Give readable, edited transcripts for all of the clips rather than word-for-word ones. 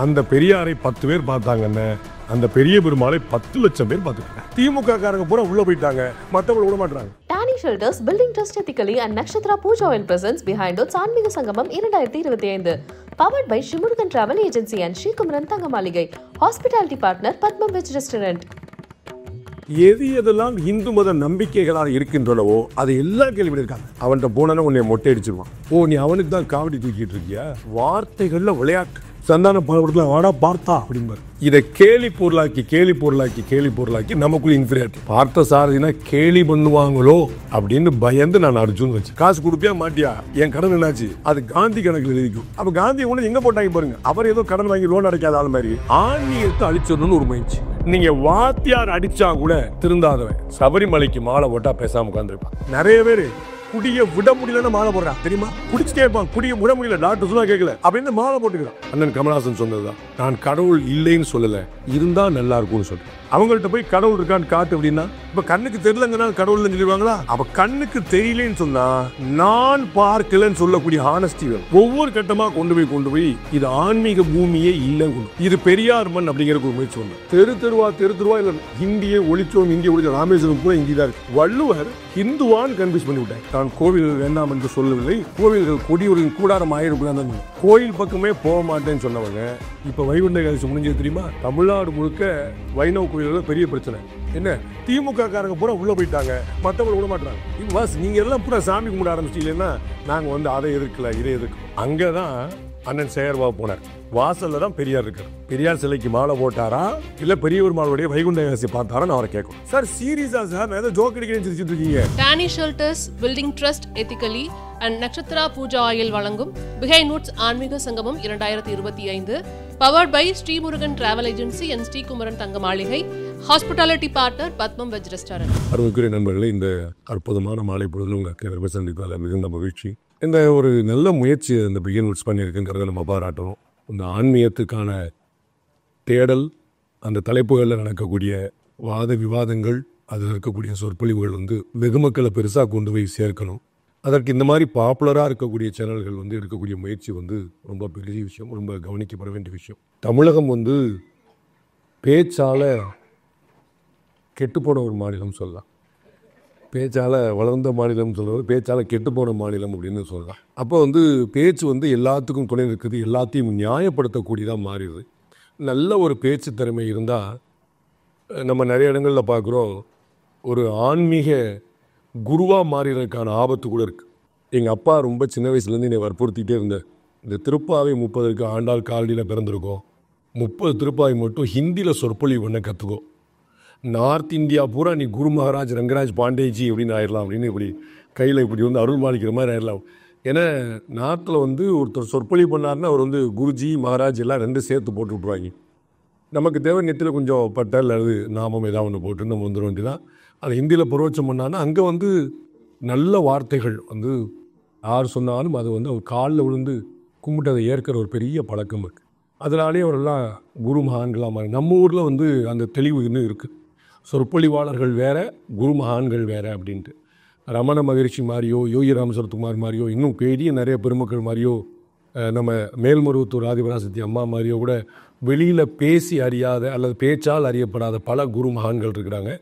அந்த பெரியாரை 10 பேர் பார்த்தாங்கன்னு அந்த பெரிய பெருமாளை 10 லட்சம் பேர் பார்த்துட்டாங்க. திமுக காரங்க பூரா உள்ள போயிட்டாங்க, மற்றவங்க விட மாட்டாங்க. Tani Shelters Building Trust Ethically and Nakshatra Puja Oil presents Behind Oats Aanmiga Sangamam 2025. Powered by Shimurugan Travel Agency and Sri Kumaran Thangamaligai. Hospitality partner Padmam Veg Restaurant. எதெல்லாம் இந்து மத நம்பிக்கைகளாக இருக்கின்றனவோ அதை எல்லாம் கேள்விப்பட்டிருக்காங்க. அவன்கிட்ட போனா உன்னை மொட்டை அடிச்சிருவான். ஓ, நீ அவனுக்கு தான் காவடி தூக்கிட்டு இருக்கியா? வார்த்தைகள்ல விளையாட்டு. சந்தான படத்துல வாடா பார்த்தா அப்படிம்பாரு. இதை கேலி பொருளாக்கி நமக்குள்ள இன்ஃபீரியாரிட்டி. பார்த்த சாரதினா கேலி பண்ணுவாங்களோ அப்படின்னு பயந்து நான் அர்ஜுன் வச்சேன். காசு கொடுப்பியா மாட்டியா, என் கடன் என்னாச்சு, அது காந்தி கணக்கில் இருக்கும். அப்ப காந்தி ஒண்ணு எங்க போட்டாங்க பாருங்க. அவர் ஏதோ கடன் வாங்கி லோன் அடைக்காத ஆள் மாதிரி ஆன்மீகத்தை அழிச்சிடணும்னு ஒரு முயற்சி. நீங்க வாத்தியார் அடிச்சா கூட திருந்தாதவன் சபரிமலைக்கு மாலை போட்டா பேசாம உட்காந்துருப்பான். நிறைய பேரு குடிய விட முடியலன்னு மாலை போடுறான் தெரியுமா? குடிச்சுட்டே இருப்பான், குடிய விட முடியல, டாக்டர் சொன்னா கேட்கல அப்படின்னு மாலை போட்டுக்கிறான். அண்ணன் கமலஹாசன் சொன்னதுதான், நான் கடவுள் இல்லைன்னு சொல்லல, இருந்தா நல்லா இருக்கும்னு சொல்றேன். அவங்கள்ட்ட போய் கடவுள் இருக்கான்னு காட்டு அப்படின்னா, இப்ப கண்ணுக்கு தெரியலங்கன்னா கடவுள் சொல்லிடுவாங்களா? அப்ப கண்ணுக்கு தெரியலன்னு சொன்னா நான் பார்க்கலன்னு சொல்லக்கூடிய ஹானஸ்டி வேணும். ஒவ்வொரு கட்டமா கொண்டு போய் இது ஆன்மீக பூமியே இல்லை, இது பெரியார் மண் அப்படிங்கிற ஒரு முயற்சி ஒன்று. தெரு தெருவா இல்ல இந்திய ஒளிச்சோம், இந்திய ஒளிச்சோம், ராமேஸ்வரம் கூட இந்தி தான் இருக்கு. வள்ளுவர் ஹிந்துவான் கன்ஃபியூஸ் பண்ணி விட்டாங்க. நான் கோவில்கள் வேண்டாம் என்று சொல்லவில்லை, கோவில்கள் கொடியூரின் கூடாரம் ஆயிருக்கும். கோயில் பக்கமே போக மாட்டேன்னு சொன்னவங்க இப்ப வைகுண்ட ஏகாதசி முடிஞ்சது தெரியுமா? தமிழ்நாடு முழுக்க வைணவ கோயில்கள் பெரிய பிரச்சனை. என்ன, திமுக காரங்க பூரா உள்ள போயிட்டாங்க, மற்றவங்க விட மாட்டாங்க. நீங்க எல்லாம் பூரா சாமி கும்பிட ஆரம்பிச்சிட்டீங்கன்னா நாங்க அதை எதிர்க்கல, இதை எதிர்க்கல. அங்கதான் அண்ணன் சேகர்பாபு போனார். வாசல்ல தான் பெரியார் இருக்கார். பெரியார் சிலைக்கு மாலை போட்டாரா இல்ல பெரிய பெருமாளுடைய வைகுண்ட ஏகாதசி பார்த்தாரா அவரை கேட்கும். சார் சீரியஸா சார், நான் ஏதோ ஜோக் அடிக்கிறேன்னு சிரிச்சிட்டு இருக்கீங்க. Tani Shelters Building Trust Ethically and Nakshatra Puja Oil வழங்கும் Behind Oats ஆன்மீக சங்கமம் 2025. Powered by Sri Murugan Travel Agency and Sri Kumaran Thangamaligai. Hospitality partner Padmam Veg Restaurant. அருமைக்குரிய நண்பர்களே, இந்த அற்புதமான மாலை பொழுது உங்களுக்கு சந்திப்பதில் மிகுந்த மகிழ்ச்சி. இந்த ஒரு நல்ல முயற்சி இந்த பிகின் உட்ஸ் பண்ணியிருக்குங்கிறத நம்ம பாராட்டணும். இந்த ஆன்மீகத்துக்கான தேடல், அந்த தலைப்புகளில் நடக்கக்கூடிய வாத விவாதங்கள், அதில் இருக்கக்கூடிய சொற்பொழிவுகள் வெகு மக்களை பெருசாக கொண்டு போய் சேர்க்கணும். அதற்கு இந்த மாதிரி பாப்புலராக இருக்கக்கூடிய சேனல்கள் எடுக்கக்கூடிய முயற்சி ரொம்ப பெரிய விஷயம், ரொம்ப கவனிக்கப்பட வேண்டிய விஷயம். தமிழகம் பேச்சால் கெட்டுப்போன ஒரு மாநிலம் சொல்லலாம். பேச்சால் வளர்ந்த மாநிலம் சொல்கிறது, பேச்சால் கெட்டுப்போன மாநிலம் அப்படின்னு சொல்லலாம். அப்போ பேச்சு எல்லாத்துக்கும் துணை இருக்குது, எல்லாத்தையும் நியாயப்படுத்தக்கூடியதாக மாறிடுது. நல்ல ஒரு பேச்சு திறமை இருந்தால் நம்ம நிறைய இடங்களில் பார்க்குறோம், ஒரு ஆன்மீக குருவாக மாறிறதுக்கான ஆபத்து கூட இருக்குது. எங்கள் அப்பா ரொம்ப சின்ன வயசுலேருந்து என்னை வற்புறுத்திகிட்டே இருந்தார். இந்த திருப்பாவை 30 ஆண்டாள் காலடியில் பிறந்திருக்கோம், 30 திருப்பாவை மட்டும் ஹிந்தியில் சொற்பொழிவு பண்ண கற்றுக்கோ. நார்த் இந்தியா பூரா நீ குரு மகாராஜ் ரங்கராஜ் பாண்டேஜி அப்படின்னு ஆயிடலாம், அப்படின்னு இப்படி கையில் இப்படி அருள் மாளிக்கிற மாதிரி ஆயிடலாம். ஏன்னா நார்த்தில் ஒருத்தர் சொற்பொழிவு பண்ணார்னா அவர் குருஜி மகாராஜ் எல்லாம் ரெண்டு சேர்த்து போட்டு விட்ருவாங்க. நமக்கு தேவை நெத்தியில் கொஞ்சம் பட்டல் அல்லது நாமம் ஏதாவது ஒன்று போட்டு நம்ம வந்துட வேண்டியதான். அது ஹிந்தியில் புரோச்சம் பண்ணான்னா அங்கே நல்ல வார்த்தைகள் யார் சொன்னாலும் அது அவர் காலில் விழுந்து கும்பிட்டு அதை ஏற்கிற ஒரு பெரிய பழக்கம் இருக்குது. அதனாலே அவரெல்லாம் குரு மகான்களாக மாறி. நம்ம ஊரில் அந்த தெளிவு இன்னும் இருக்குது. சொற்பொழிவாளர்கள் வேறு, குரு மகான்கள் வேறு அப்படின்ட்டு. ரமண மகரிஷி மாதிரியோ, யோகி ராமசரத்குமார் மாதிரியோ, இன்னும் பெரிய நிறைய பெருமக்கள் மாதிரியோ, நம்ம மேல்மருவத்தூர் ஆதிபராசக்தி அம்மா மாதிரியோ கூட வெளியில் பேசி அறியாத அல்லது பேச்சால் அறியப்படாத பல குரு மகான்கள் இருக்கிறாங்க.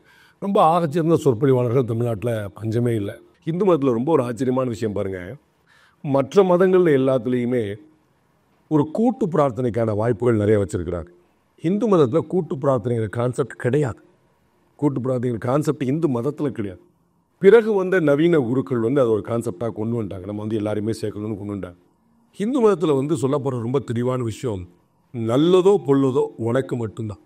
ரொம்ப ஆச்சரியமான சொற்பொழிவாளர்கள் தமிழ்நாட்டில் பஞ்சமே இல்லை. இந்து மதத்தில் ரொம்ப ஒரு ஆச்சரியமான விஷயம் பாருங்கள், மற்ற மதங்களில் எல்லாத்துலேயுமே ஒரு கூட்டு பிரார்த்தனைக்கான வாய்ப்புகள் நிறைய வச்சுருக்கிறாங்க. இந்து மதத்தில் கூட்டு பிரார்த்தனைங்கிற கான்செப்ட் கிடையாது. கூட்டு பிரார்த்தனைங்கிற கான்செப்ட் இந்து மதத்தில் கிடையாது. பிறகு நவீன குருக்கள் அது ஒரு கான்செப்டாக கொண்டு வந்துட்டாங்க. நம்ம எல்லாருமே சேர்க்கணும்னு கொண்டு வந்துட்டாங்க. இந்து மதத்தில் சொல்லப்படுற ரொம்ப தெளிவான விஷயம், நல்லதோ பொல்லதோ உனக்கு மட்டும்தான்.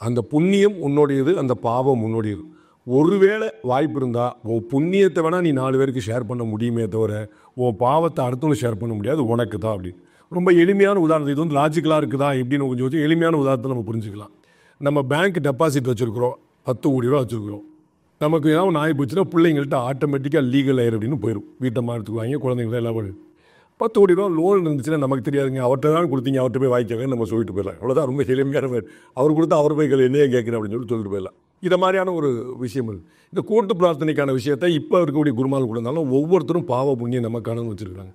அந்த புண்ணியம் உன்னுடையது, அந்த பாவம் உன்னுடையது. ஒருவேளை வாய்ப்பு இருந்தால் உன் புண்ணியத்தை வேணால் நீ 4 பேருக்கு ஷேர் பண்ண முடியுமே தவிர உன் பாவத்தை அடுத்தவங்க ஷேர் பண்ண முடியாது, உனக்கு தான் அப்படின்னு. ரொம்ப எளிமையான உதாரணம். இது லாஜிக்கலாக இருக்குதா எப்படின்னு கொஞ்சம் எளிமையான உதாரணத்தை நம்ம புரிஞ்சுக்கலாம். நம்ம பேங்க் டெபாசிட் வச்சுருக்குறோம், 10 கோடி ரூபா வச்சுருக்குறோம். நமக்கு ஏதாவது நாய் போச்சுன்னா பிள்ளைங்கள்ட்ட ஆட்டோமேட்டிக்காக லீகல் ஆயிரு அப்படின்னு போயிடும். வீட்டை மாறத்துக்குவாங்க, குழந்தைங்கள எல்லாம் போயிடும். 10 கோடி ரூபா லோன் இருந்துச்சுன்னா நமக்கு தெரியாதுங்க, அவர்கிட்ட தான் கொடுத்தீங்க, அவர்கிட்ட போய் வாங்கிக்கவே நம்ம சொல்லிட்டு போயிடலாம். அவ்வளோதான், ரொம்ப எளிமையான பேர். அவர் கொடுத்தா அவர் போய் என்னையே கேட்குறேன் அப்படின்னு சொல்லிட்டு போயிடலாம். இதை மாதிரியான ஒரு விஷயம் இருக்குது. இந்த கூட்டு பிரார்த்தனைக்கான விஷயத்தை இப்போ இருக்கக்கூடிய குருமால் கூட இருந்தாலும் ஒவ்வொருத்தரும் பாவ புண்ணியம் நமக்கானு வச்சுருக்காங்க.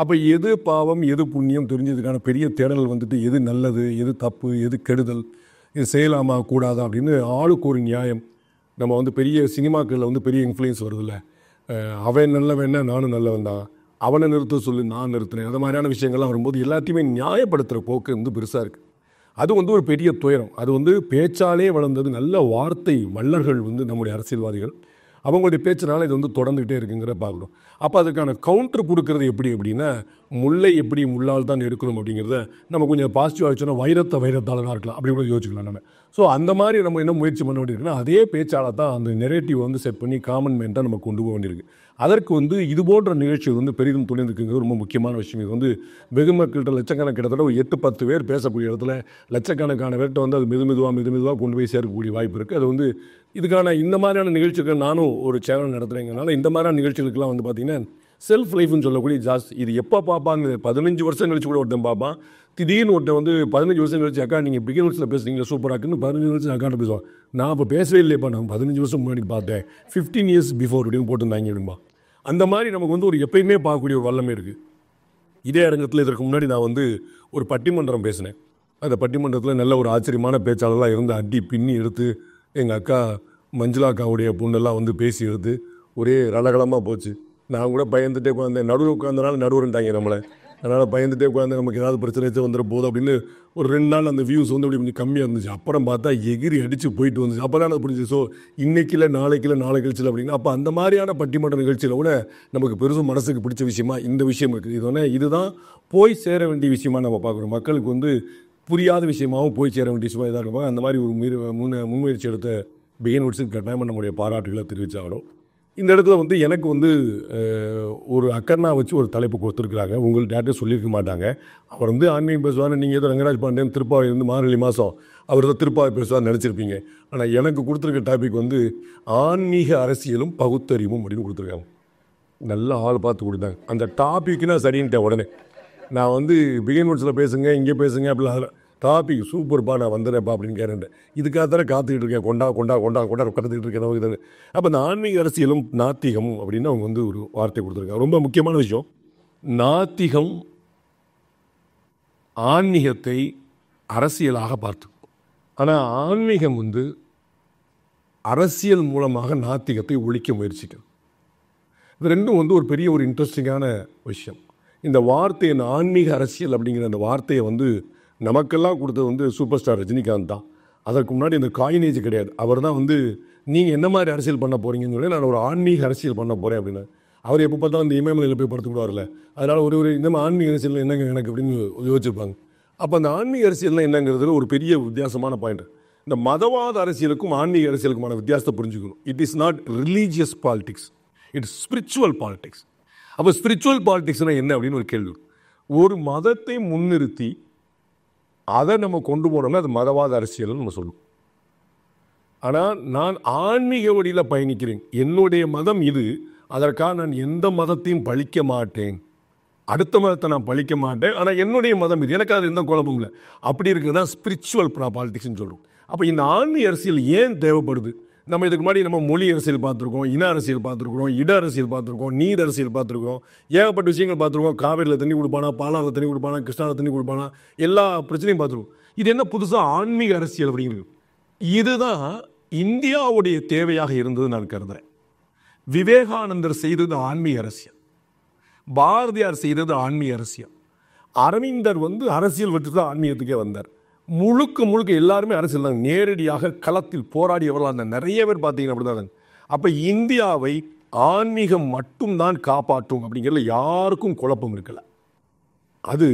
அப்போ எது பாவம் எது புண்ணியம் தெரிஞ்சதுக்கான பெரிய தேடல் வந்துட்டு எது நல்லது எது தப்பு எது கெடுதல், இது செய்யலாமா கூடாதா அப்படின்னு ஆளுக்கு ஒரு நியாயம். நம்ம வந்து பெரிய சினிமாக்களில் வந்து பெரிய இன்ஃப்ளூயன்ஸ் வருதில்ல, அவன் நல்லவன்னா நானும் நல்லவன் தான், அவனை நிறுத்த சொல்லி நான் நிறுத்தினேன், அந்த மாதிரியான விஷயங்கள்லாம் வரும்போது எல்லாத்தையுமே நியாயப்படுத்துகிற போக்கு வந்து பெருசாக இருக்குது. அது வந்து ஒரு பெரிய துயரம். அது வந்து பேச்சாலே வளர்ந்தது. நல்ல வார்த்தை வள்ளர்கள் வந்து நம்முடைய அரசியல்வாதிகள், அவங்களுடைய பேச்சினால இது வந்து தொடர்ந்துகிட்டே இருக்குங்கிற பார்க்கணும். அப்போ அதுக்கான கவுண்டர் கொடுக்கறது எப்படி அப்படின்னா, முல்லை எப்படி முள்ளால் தான் எடுக்கணும் அப்படிங்கிறத நம்ம கொஞ்சம் பாசிட்டிவாக வச்சோன்னா வைரத்தால் தான் இருக்கலாம் அப்படி கூட யோசிக்கலாம் நம்ம. ஸோ அந்த மாதிரி நம்ம என்ன முயற்சி பண்ண வேண்டியிருக்குன்னா, அதே பேச்சால் தான் அந்த நெரேட்டிவ் வந்து செட் பண்ணி காமன் மேன் தான் நம்ம கொண்டு போக வேண்டியிருக்கு. அதற்கு வந்து இது போன்ற நிகழ்ச்சிகள் வந்து பெரிதும் துணை இருக்குங்கிறது ரொம்ப முக்கியமான விஷயம். இது வந்து வெகு மக்கள்கிட்ட லட்சக்கணக்கான கிட்டத்தட்ட ஒரு 8-10 பேர் பேசக்கூடிய இடத்துல லட்சக்கணக்கான பேர்கிட்ட வந்து அது மெதுமெதுவாக கொண்டு போய் சேர்க்கக்கூடிய வாய்ப்பு இருக்குது. அது வந்து இதுக்கான இந்த மாதிரியான நிகழ்ச்சிகள் நானும் ஒரு சேனல் நடத்துகிறேங்கனால இந்த மாதிரியான நிகழ்ச்சிகளுக்கெல்லாம் வந்து பார்த்திங்கன்னா செல்ஃப் லைஃப்னு சொல்லக்கூடிய ஜாஸ்தி. இது எப்போ பார்ப்பாங்க, 15 வருஷம் கழிச்சு கூட ஒருத்தன் பார்ப்பான். திடீர்னு ஒருத்தன் வந்து 15 வருஷம் கழிச்சு அக்கா நீங்கள் பிகினர்ஸில் பேசுகிறீங்க சூப்பராக்குன்னு 15 வருஷம் அக்காட்ட பேசுவான். நான் இப்போ பேசவே இல்லையப்பா, நான் 15 வருஷம் முன்னாடி பார்த்தேன், 15 இயர்ஸ் பிஃபோர் அப்படின்னு போட்டுருந்தாங்க அப்படின்பா. அந்த மாதிரி நமக்கு வந்து ஒரு எப்பயுமே பார்க்கக்கூடிய ஒரு வல்லமை இருக்குது. இதே அரங்கத்தில் இதற்கு முன்னாடி நான் வந்து ஒரு பட்டிமன்றம் பேசினேன். அந்த பட்டிமன்றத்தில் நல்ல ஒரு ஆச்சரியமான பேச்சாளர்லாம் இருந்து அடி பின்னி எடுத்து எங்கள் அக்கா மஞ்சுளா அக்காவுடைய பொண்ணெல்லாம் வந்து பேசி எடுத்து ஒரே ரலகலமாக போச்சு. நான் கூட பயந்துட்டே உட்காந்தேன். நடுவில் உட்காந்தனால நடுவருன்ட்டாங்க நம்மளை, அதனால் பயந்துட்டே உட்காந்து நமக்கு ஏதாவது பிரச்சனை வந்துட போதும் அப்படின்னு ஒரு 2 நாள் அந்த வியூஸ் வந்து அப்படி கொஞ்சம் கம்மியாக இருந்துச்சு. அப்புறம் பார்த்தா எகிரி அடித்து போயிட்டு வந்துச்சு. அப்போ தான் அது புரிஞ்சு. ஸோ இன்றைக்கில் நாளைக்கு கழிச்சில் அப்படின்னா அப்போ அந்த மாதிரியான பட்டிமன்ற நிகழ்ச்சியில் கூட நமக்கு பெருசும் மனசுக்கு பிடிச்ச விஷயமா இந்த விஷயம் இருக்குது. இதுதான் போய் சேர வேண்டிய விஷயமா நம்ம பார்க்குறோம். மக்களுக்கு வந்து புரியாத விஷயமாகவும் போய் சேர வேண்டிய விஷயமா இதாக இருப்பாங்க. அந்த மாதிரி ஒரு முன்முயற்சி எடுத்த பிகின் வுட்ஸுக்கு கட்டாயமாக நம்முடைய பாராட்டுகளை தெரிவித்தாலும், இந்த இடத்துல வந்து எனக்கு வந்து ஒரு அக்கர்னா வச்சு ஒரு தலைப்பு கொடுத்துருக்குறாங்க. உங்களுக்கு டேரக்டாக சொல்லியிருக்க மாட்டாங்க. அவர் வந்து ஆன்மீகம் பேசுவார், நீங்கள் ஏதோ ரங்கராஜ் பாண்டியன் திருப்பாவை வந்து மார்கழி மாதம் அவர் தான் திருப்பாவை பேசுவார் நினச்சிருப்பீங்க. ஆனால் எனக்கு கொடுத்துருக்க டாபிக் வந்து ஆன்மீக அரசியலும் பகுத்தறிவும் அப்படின்னு கொடுத்துருக்காங்க. நல்ல ஆள் பார்த்து கொடுத்தாங்க. அந்த டாபிக்னா சரின்ட்டேன் உடனே. நான் வந்து பிகின் வுட்ஸில் பேசுங்க இங்கே பேசுங்க அப்படிலாம் டாபிக் சூப்பர்ப்பா நான் வந்துடுறேன்ப்பா அப்படின்னு கேட்டேன். இதுக்காக தானே காத்துக்கிட்டு இருக்கேன், கொண்டா கற்றுக்கிட்டு இருக்கேன். அப்போ இந்த ஆன்மீக அரசியலும் நாத்திகமும் அப்படின்னு அவங்க வந்து ஒரு வார்த்தை கொடுத்துருக்காங்க. ரொம்ப முக்கியமான விஷயம். நாத்திகம் ஆன்மீகத்தை அரசியலாக பார்த்து, ஆனால் ஆன்மீகம் வந்து அரசியல் மூலமாக நாத்திகத்தை ஒழிக்க முயற்சிக்கிறது. இது ரெண்டும் வந்து ஒரு பெரிய ஒரு இன்ட்ரெஸ்டிங்கான விஷயம். இந்த வார்த்தை ஆன்மீக அரசியல் அப்படிங்கிற அந்த வார்த்தையை வந்து நமக்கெல்லாம் கொடுத்தது வந்து சூப்பர் ஸ்டார் ரஜினிகாந்த் தான். அதற்கு முன்னாடி இந்த காயினேஜ் கிடையாது. அவர் தான் வந்து நீங்கள் என்ன மாதிரி அரசியல் பண்ண போகிறீங்கன்னு சொல்லி நான் ஒரு ஆன்மீக அரசியல் பண்ண போகிறேன் அப்படின்னு. அவர் எப்போ பார்த்தாலும் இந்த இமயமலையில் போய் படுத்து கூட வரல. அதனால் ஒரு இந்த மாதிரி ஆன்மீக அரசியல் என்னங்க எனக்கு அப்படின்னு யோசிச்சிருப்பாங்க. அப்போ அந்த ஆன்மீக அரசியல்னால் என்னங்கிறதுல ஒரு பெரிய வித்தியாசமான பாயிண்ட். இந்த மதவாத அரசியலுக்கும் ஆன்மீக அரசியலுக்குமான வித்தியாசத்தை புரிஞ்சுக்கணும். It is not religious politics, it's spiritual politics. அப்போ ஸ்பிரிச்சுவல் பாலிடிக்ஸ்னால் என்ன அப்படின்னு ஒரு கேள்வி. ஒரு மதத்தை முன்னிறுத்தி அதை நம்ம கொண்டு போனோம்னா அது மதவாத அரசியல்னு நம்ம சொல்லுவோம். ஆனால் நான் ஆன்மீக வழியில் பயணிக்கிறேன், என்னுடைய மதம் இது, அதற்காக நான் எந்த மதத்தையும் பழிக்க மாட்டேன், அடுத்த மதத்தை நான் பழிக்க மாட்டேன், ஆனால் என்னுடைய மதம் இது, எனக்கு அது எந்த குழப்பமும் இல்லை, அப்படி இருக்கிறது தான் ஸ்பிரிச்சுவல் பாலிடிக்ஸ்ன்னு சொல்லுவோம். அப்போ இந்த ஆன்மீக அரசியல் ஏன் தேவைப்படுது? நம்ம இதுக்கு முன்னாடி நம்ம மொழி அரசியல் பார்த்துருக்கோம், இன அரசியல் பார்த்துருக்குறோம், இட அரசியல் பார்த்துருக்கோம், நீர் அரசியல் பார்த்துருக்கோம், ஏகப்பட்ட விஷயங்கள் பார்த்துருக்கோம். காவேரியில் தண்ணி கொடுப்பானா, பாலாவில் தண்ணி கொடுப்பானா, கிருஷ்ணாவில் தண்ணி கொடுப்பானா, எல்லா பிரச்சனையும் பார்த்துருக்கோம். இது என்ன புதுசாக ஆன்மீக அரசியல் அப்படிங்கிறது? இதுதான் இந்தியாவுடைய தேவையாக இருந்தது நான் கருதுகிறேன். விவேகானந்தர் செய்தது ஆன்மீக அரசியல், பாரதியார் செய்தது ஆன்மீக அரசியல், அரவிந்தர் வந்து அரசியல் விட்டு தான் ஆன்மீகத்துக்கே வந்தார். முழுக்க எல்லாருமே அரசியல் தான், நேரடியாக களத்தில் போராடியவர்கள் அந்த நிறைய பேர் பார்த்தீங்கன்னா அப்படி தான். அப்போ இந்தியாவை ஆன்மீகம் மட்டும்தான் காப்பாற்றும் அப்படிங்கிறதுல யாருக்கும் குழப்பம் இருக்கல. அது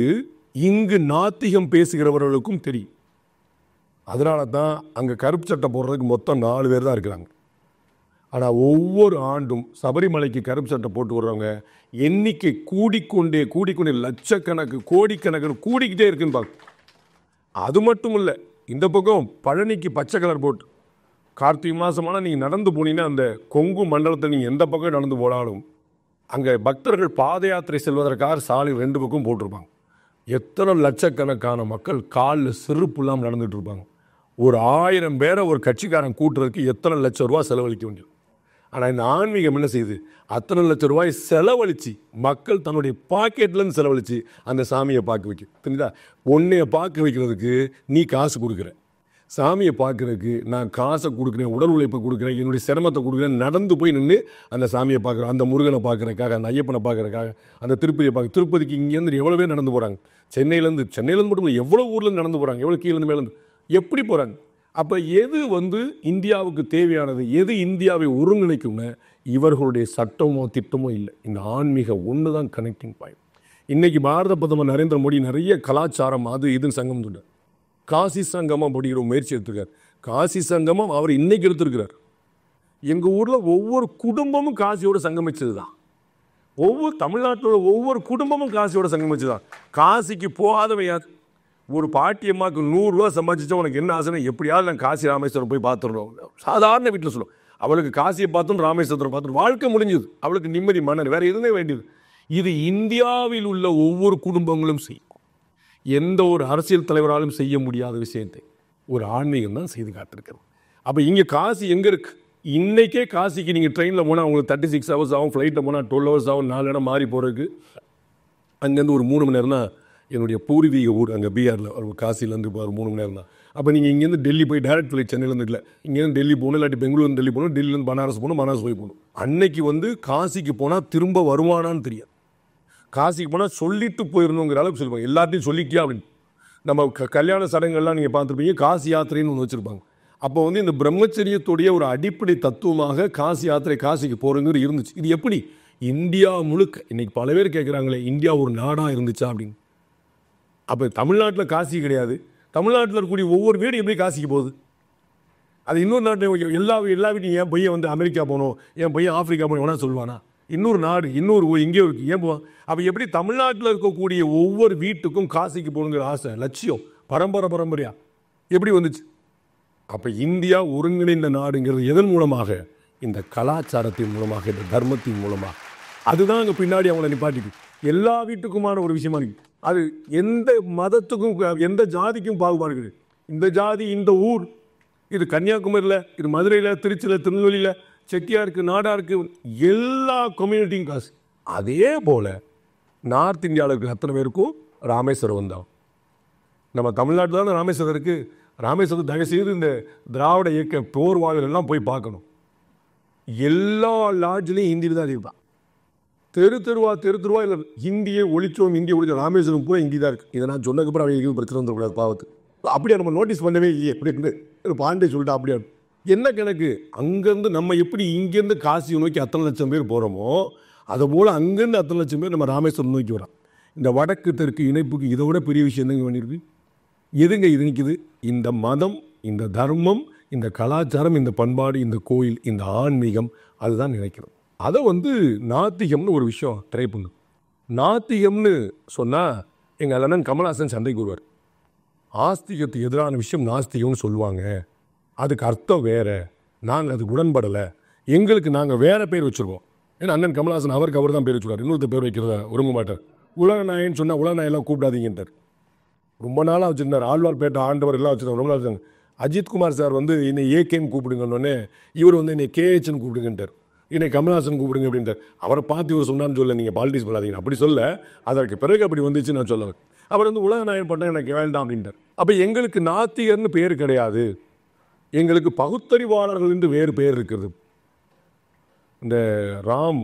இங்கு நாத்திகம் பேசுகிறவர்களுக்கும் தெரியும். அதனால தான் அங்கே கருப்பு சட்டை போடுறதுக்கு மொத்தம் 4 பேர் தான் இருக்கிறாங்க. ஆனால் ஒவ்வொரு ஆண்டும் சபரிமலைக்கு கருப்பு சட்டை போட்டு வர்றவங்க எண்ணிக்கை கூடிக்கொண்டே லட்சக்கணக்கு கோடிக்கணக்கு கூடிக்கிட்டே இருக்குன்னு பார்க்க. அது மட்டும் இல்லை, இந்த பக்கம் பழனிக்கு பச்சை கலர் போட்டு கார்த்திகை மாதமான நீங்கள் நடந்து போனீங்கன்னா அந்த கொங்கு மண்டலத்தில் நீங்கள் எந்த பக்கம் நடந்து போனாலும் அங்கே பக்தர்கள் பாத யாத்திரை செல்வதற்காக சாலை 2 பக்கம் போட்டிருப்பாங்க. எத்தனை லட்சக்கணக்கான மக்கள் காலில் செருப்பு இல்லாமல் நடந்துகிட்டு இருப்பாங்க. ஒரு 1000 பேரை ஒரு கட்சிக்காரன் கூட்டுறதுக்கு எத்தனை லட்சம் ரூபா செலவழிக்க வேண்டியது. ஆனால் இந்த ஆன்மீகம் என்ன செய்யுது, அத்தனை லட்சம் ரூபாய் செலவழித்து மக்கள் தன்னுடைய பாக்கெட்லேருந்து செலவழித்து அந்த சாமியை பார்க்க வைக்க தெரியுதா. உன்னைய பார்க்க வைக்கிறதுக்கு நீ காசு கொடுக்குற, சாமியை பார்க்குறதுக்கு நான் காசை கொடுக்குறேன், உடல் உழைப்பை கொடுக்குறேன், என்னுடைய சிரமத்தை கொடுக்குறேன், நடந்து போய் நின்று அந்த சாமியை பார்க்குறேன், அந்த முருகனை பார்க்குறதுக்காக, அந்த ஐயப்பனை பார்க்குறதுக்காக, அந்த திருப்பதிக்கு இங்கேருந்து எவ்வளோ பேர் நடந்து போகிறாங்க. சென்னையிலேருந்து மட்டும் இல்லை, எவ்வளோ ஊர்லேருந்து நடந்து போகிறாங்க, எவ்வளோ கீழேருந்து மேலேருந்து எப்படி போகிறாங்க. அப்போ எது இந்தியாவுக்கு தேவையானது, எது இந்தியாவை ஒருங்கிணைக்கும்னு இவர்களுடைய சட்டமோ திட்டமோ இல்லை. இந்த ஆன்மீக ஒன்று தான் கனெக்டிங் பாயிண்ட். இன்றைக்கி பாரத பிரதமர் நரேந்திர மோடி நிறைய கலாச்சாரம் அது இதுன்னு சங்கம் சொல்கிறார். காசி சங்கமம் அப்படிங்கிற முயற்சி எடுத்திருக்கார். காசி சங்கமம் அவர் இன்னைக்கு எடுத்திருக்கிறார். எங்கள் ஊரில் ஒவ்வொரு குடும்பமும் காசியோட சங்கமிச்சது தான். தமிழ்நாட்டில் ஒவ்வொரு குடும்பமும் காசியோட சங்கமிச்சது தான். காசிக்கு போகாதவன் யார்? ஒரு பாட்டியம்மாவுக்கு 100 ரூபா சம்பாதிச்சா உனக்கு என்ன ஆசைன்னா, எப்படியாவது நான் காசி ராமேஸ்வரம் போய் பார்த்துடுறோம். சாதாரண வீட்டில் சொல்லுவோம். அவளுக்கு காசியை பார்த்தோம், ராமேஸ்வரம் பார்த்துட்டு வாழ்க்கை முடிஞ்சது. அவளுக்கு நிம்மதி, மன வேறு எதுவுமே வேண்டியது. இது இந்தியாவில் உள்ள ஒவ்வொரு குடும்பங்களும் செய்யும். எந்த ஒரு அரசியல் தலைவராலும் செய்ய முடியாத விஷயத்தை ஒரு ஆன்மீகம் தான் செய்து காத்திருக்கிறது. அப்போ இங்கே காசி எங்கே இருக்குது? இன்றைக்கே காசிக்கு நீங்கள் ட்ரெயினில் போனால் உங்களுக்கு 36 hours ஆகும், ஃப்ளைட்டில் போனால் 12 hours ஆகும், 4 இடம் மாறி போகிறதுக்கு. அங்கேருந்து ஒரு 3 மணி நேரம் தான் என்னுடைய பூர்வீக ஊர், அங்கே பீகாரில் காசிலேருந்து இப்போ ஒரு 3 மணி நேரம் தான். அப்போ நீங்கள் இங்கேருந்து டெல்லி போய் டைரக்ட் ஃப்ளைட் சென்னையிலேருந்து இல்லை, இங்கேருந்து டெல்லி போகணும், இல்லாட்டி பெங்களூர் டெல்லி போகணும், டெல்லியிலேருந்து பனாரஸ் போகணும், பனாரஸ் போய் போகணும். அன்னைக்கு காசிக்கு போனால் திரும்ப வருவானான்னு தெரியாது. காசிக்கு போனால் சொல்லிட்டு போயிருந்தோங்கிற அளவுக்கு சொல்லுவாங்க. எல்லாத்தையும் சொல்லிக்கியா அப்படின்னு. நம்ம கல்யாண சடங்குகள்லாம் நீங்கள் பார்த்துருப்பீங்க, காசி யாத்திரைன்னு ஒன்று வச்சுருப்பாங்க. அப்போ இந்த பிரம்மச்சரியத்துடைய ஒரு அடிப்படை தத்துவமாக காசி யாத்திரை, காசிக்கு போகிறங்கிறது இருந்துச்சு. இது எப்படி இந்தியா முழுக்க இன்னைக்கு பல பேர் கேட்குறாங்களே, இந்தியா ஒரு நாடாக இருந்துச்சா அப்படின்னு. அப்போ தமிழ்நாட்டில் காசி கிடையாது, தமிழ்நாட்டில் இருக்கக்கூடிய ஒவ்வொரு வீடு எப்படி காசிக்கு போகுது? அது இன்னொரு நாட்டில் எல்லா வீட்டையும் என் பையன் அமெரிக்கா போகணும், என் பையன் ஆப்பிரிக்கா போகணும் வேணா சொல்லுவானா? இன்னொரு நாடு, இன்னொரு ஊர் இங்கே இருக்குது, ஏன் போவான்? அப்போ எப்படி தமிழ்நாட்டில் இருக்கக்கூடிய ஒவ்வொரு வீட்டுக்கும் காசிக்கு போகணுங்கிற ஆசை, லட்சியம், பரம்பரையாக எப்படி வந்துச்சு? அப்போ இந்தியா ஒருங்கிணைந்த நாடுங்கிறது எதன் மூலமாக? இந்த கலாச்சாரத்தின் மூலமாக, இந்த தர்மத்தின் மூலமாக. அதுதான் அங்கே பின்னாடி அவங்கள நிப்பாட்டிக்கு எல்லா வீட்டுக்குமான ஒரு விஷயமா இருக்குது. அது எந்த மதத்துக்கும் எந்த ஜாதிக்கும் பாகுபாடு இருக்குது. இந்த ஜாதி, இந்த ஊர், இது கன்னியாகுமரியில், இது மதுரையில், திருச்சியில், திருநெல்வேலியில், செட்டியாருக்கு, நாடாருக்கு, எல்லா கம்யூனிட்டியும் காசு. அதே போல் நார்த் இந்தியாவில் இருக்கிற அத்தனை பேருக்கும் ராமேஸ்வரம் வந்தாகும். நம்ம தமிழ்நாட்டில் தான் ராமேஸ்வரம் இருக்குது. ராமேஸ்வரத்தை தயவுசெய்து இந்த திராவிட இயக்க போர்வாளர்கள்லாம் போய் பார்க்கணும். எல்லா லாட்ஜ்லேயும் ஹிந்தியில் தான் இருப்பான். தெருவா இல்லை ஹிந்தியை ஒழிச்சோம், ராமேஸ்வரம் பூரா ஹிந்தி தான் இருக்குது. இதை நான் சொன்னதுக்கப்புறம் அவங்க பிரச்சனை வந்துடக்கூடாது பாவத்து. அப்படியே நம்ம நோட்டீஸ் பண்ணவே இல்லையே, எப்படி பாண்டே சொல்லிட்டு அப்படியே என்ன கணக்கு? அங்கேருந்து நம்ம எப்படி இங்கேருந்து காசியை நோக்கி அத்தனை லட்சம் பேர் போகிறோமோ, அதுபோல் அங்கேருந்து அத்தனை லட்சம் பேர் நம்ம ராமேஸ்வரம் நோக்கி வரோம். இந்த வடக்கு தெற்கு இணைப்புக்கு இதை விட பெரிய விஷயம் என்னங்க பண்ணியிருக்கு? எதுங்க இது நிற்குது? இந்த மதம், இந்த தர்மம், இந்த கலாச்சாரம், இந்த பண்பாடு, இந்த கோயில், இந்த ஆன்மீகம், அதுதான் நினைக்கிறோம். அதை நாத்திகம்னு ஒரு விஷயம் ட்ரை பண்ணும். நாத்திகம்னு சொன்னால் எங்கள் அண்ணன் கமல்ஹாசன் சண்டைக்கு வருவார். ஆஸ்திகத்துக்கு எதிரான விஷயம் நாஸ்திகம்னு சொல்லுவாங்க, அதுக்கு அர்த்தம் வேறு, நாங்கள் அதுக்கு உடன்படலை, எங்களுக்கு நாங்கள் வேறு பேர் வச்சுருக்கோம். ஏன்னா அண்ணன் கமல்ஹாசன் அவருக்கு அவர் தான் பேர் வச்சுருவார், இன்னொருத்த பேர் வைக்கிறத விரும்ப மாட்டார். உலகநாயன்னு சொன்னால் உலகநாயெல்லாம் கூப்பிடாதீங்கன்றார். ரொம்ப நாளாக வச்சுருந்தார். ஆழ்வார்பேட்டை ஆண்டவர் எல்லாம் வச்சுருந்தார், ரொம்ப நாள் வச்சாங்க. அஜித்குமார் சார் என்னை ஏகேன்னு கூப்பிடுங்கன்னொன்னே இவர் என்னை கேஹெச்னு கூப்பிடுங்கன்றார், என்னை கமல்ஹாசன் கூப்பிடுங்க அப்படின்ட்டார். அவரை பார்த்து இவர் சொன்னான்னு சொல்ல, நீங்கள் பாலிடிக்ஸ் பண்ணாதீங்க அப்படி சொல்ல, அதற்கு பிறகு அப்படி வந்துச்சு நான் சொல்லுவேன். அவர் உலகநாயகன் பட்டம் எனக்கு வேண்டாம் அப்படின்ட்டார். அப்போ எங்களுக்கு நாத்திகர்னு பேர் கிடையாது, எங்களுக்கு பகுத்தறிவாளர்கள் என்று வேறு பேர் இருக்கிறது. இந்த ராம்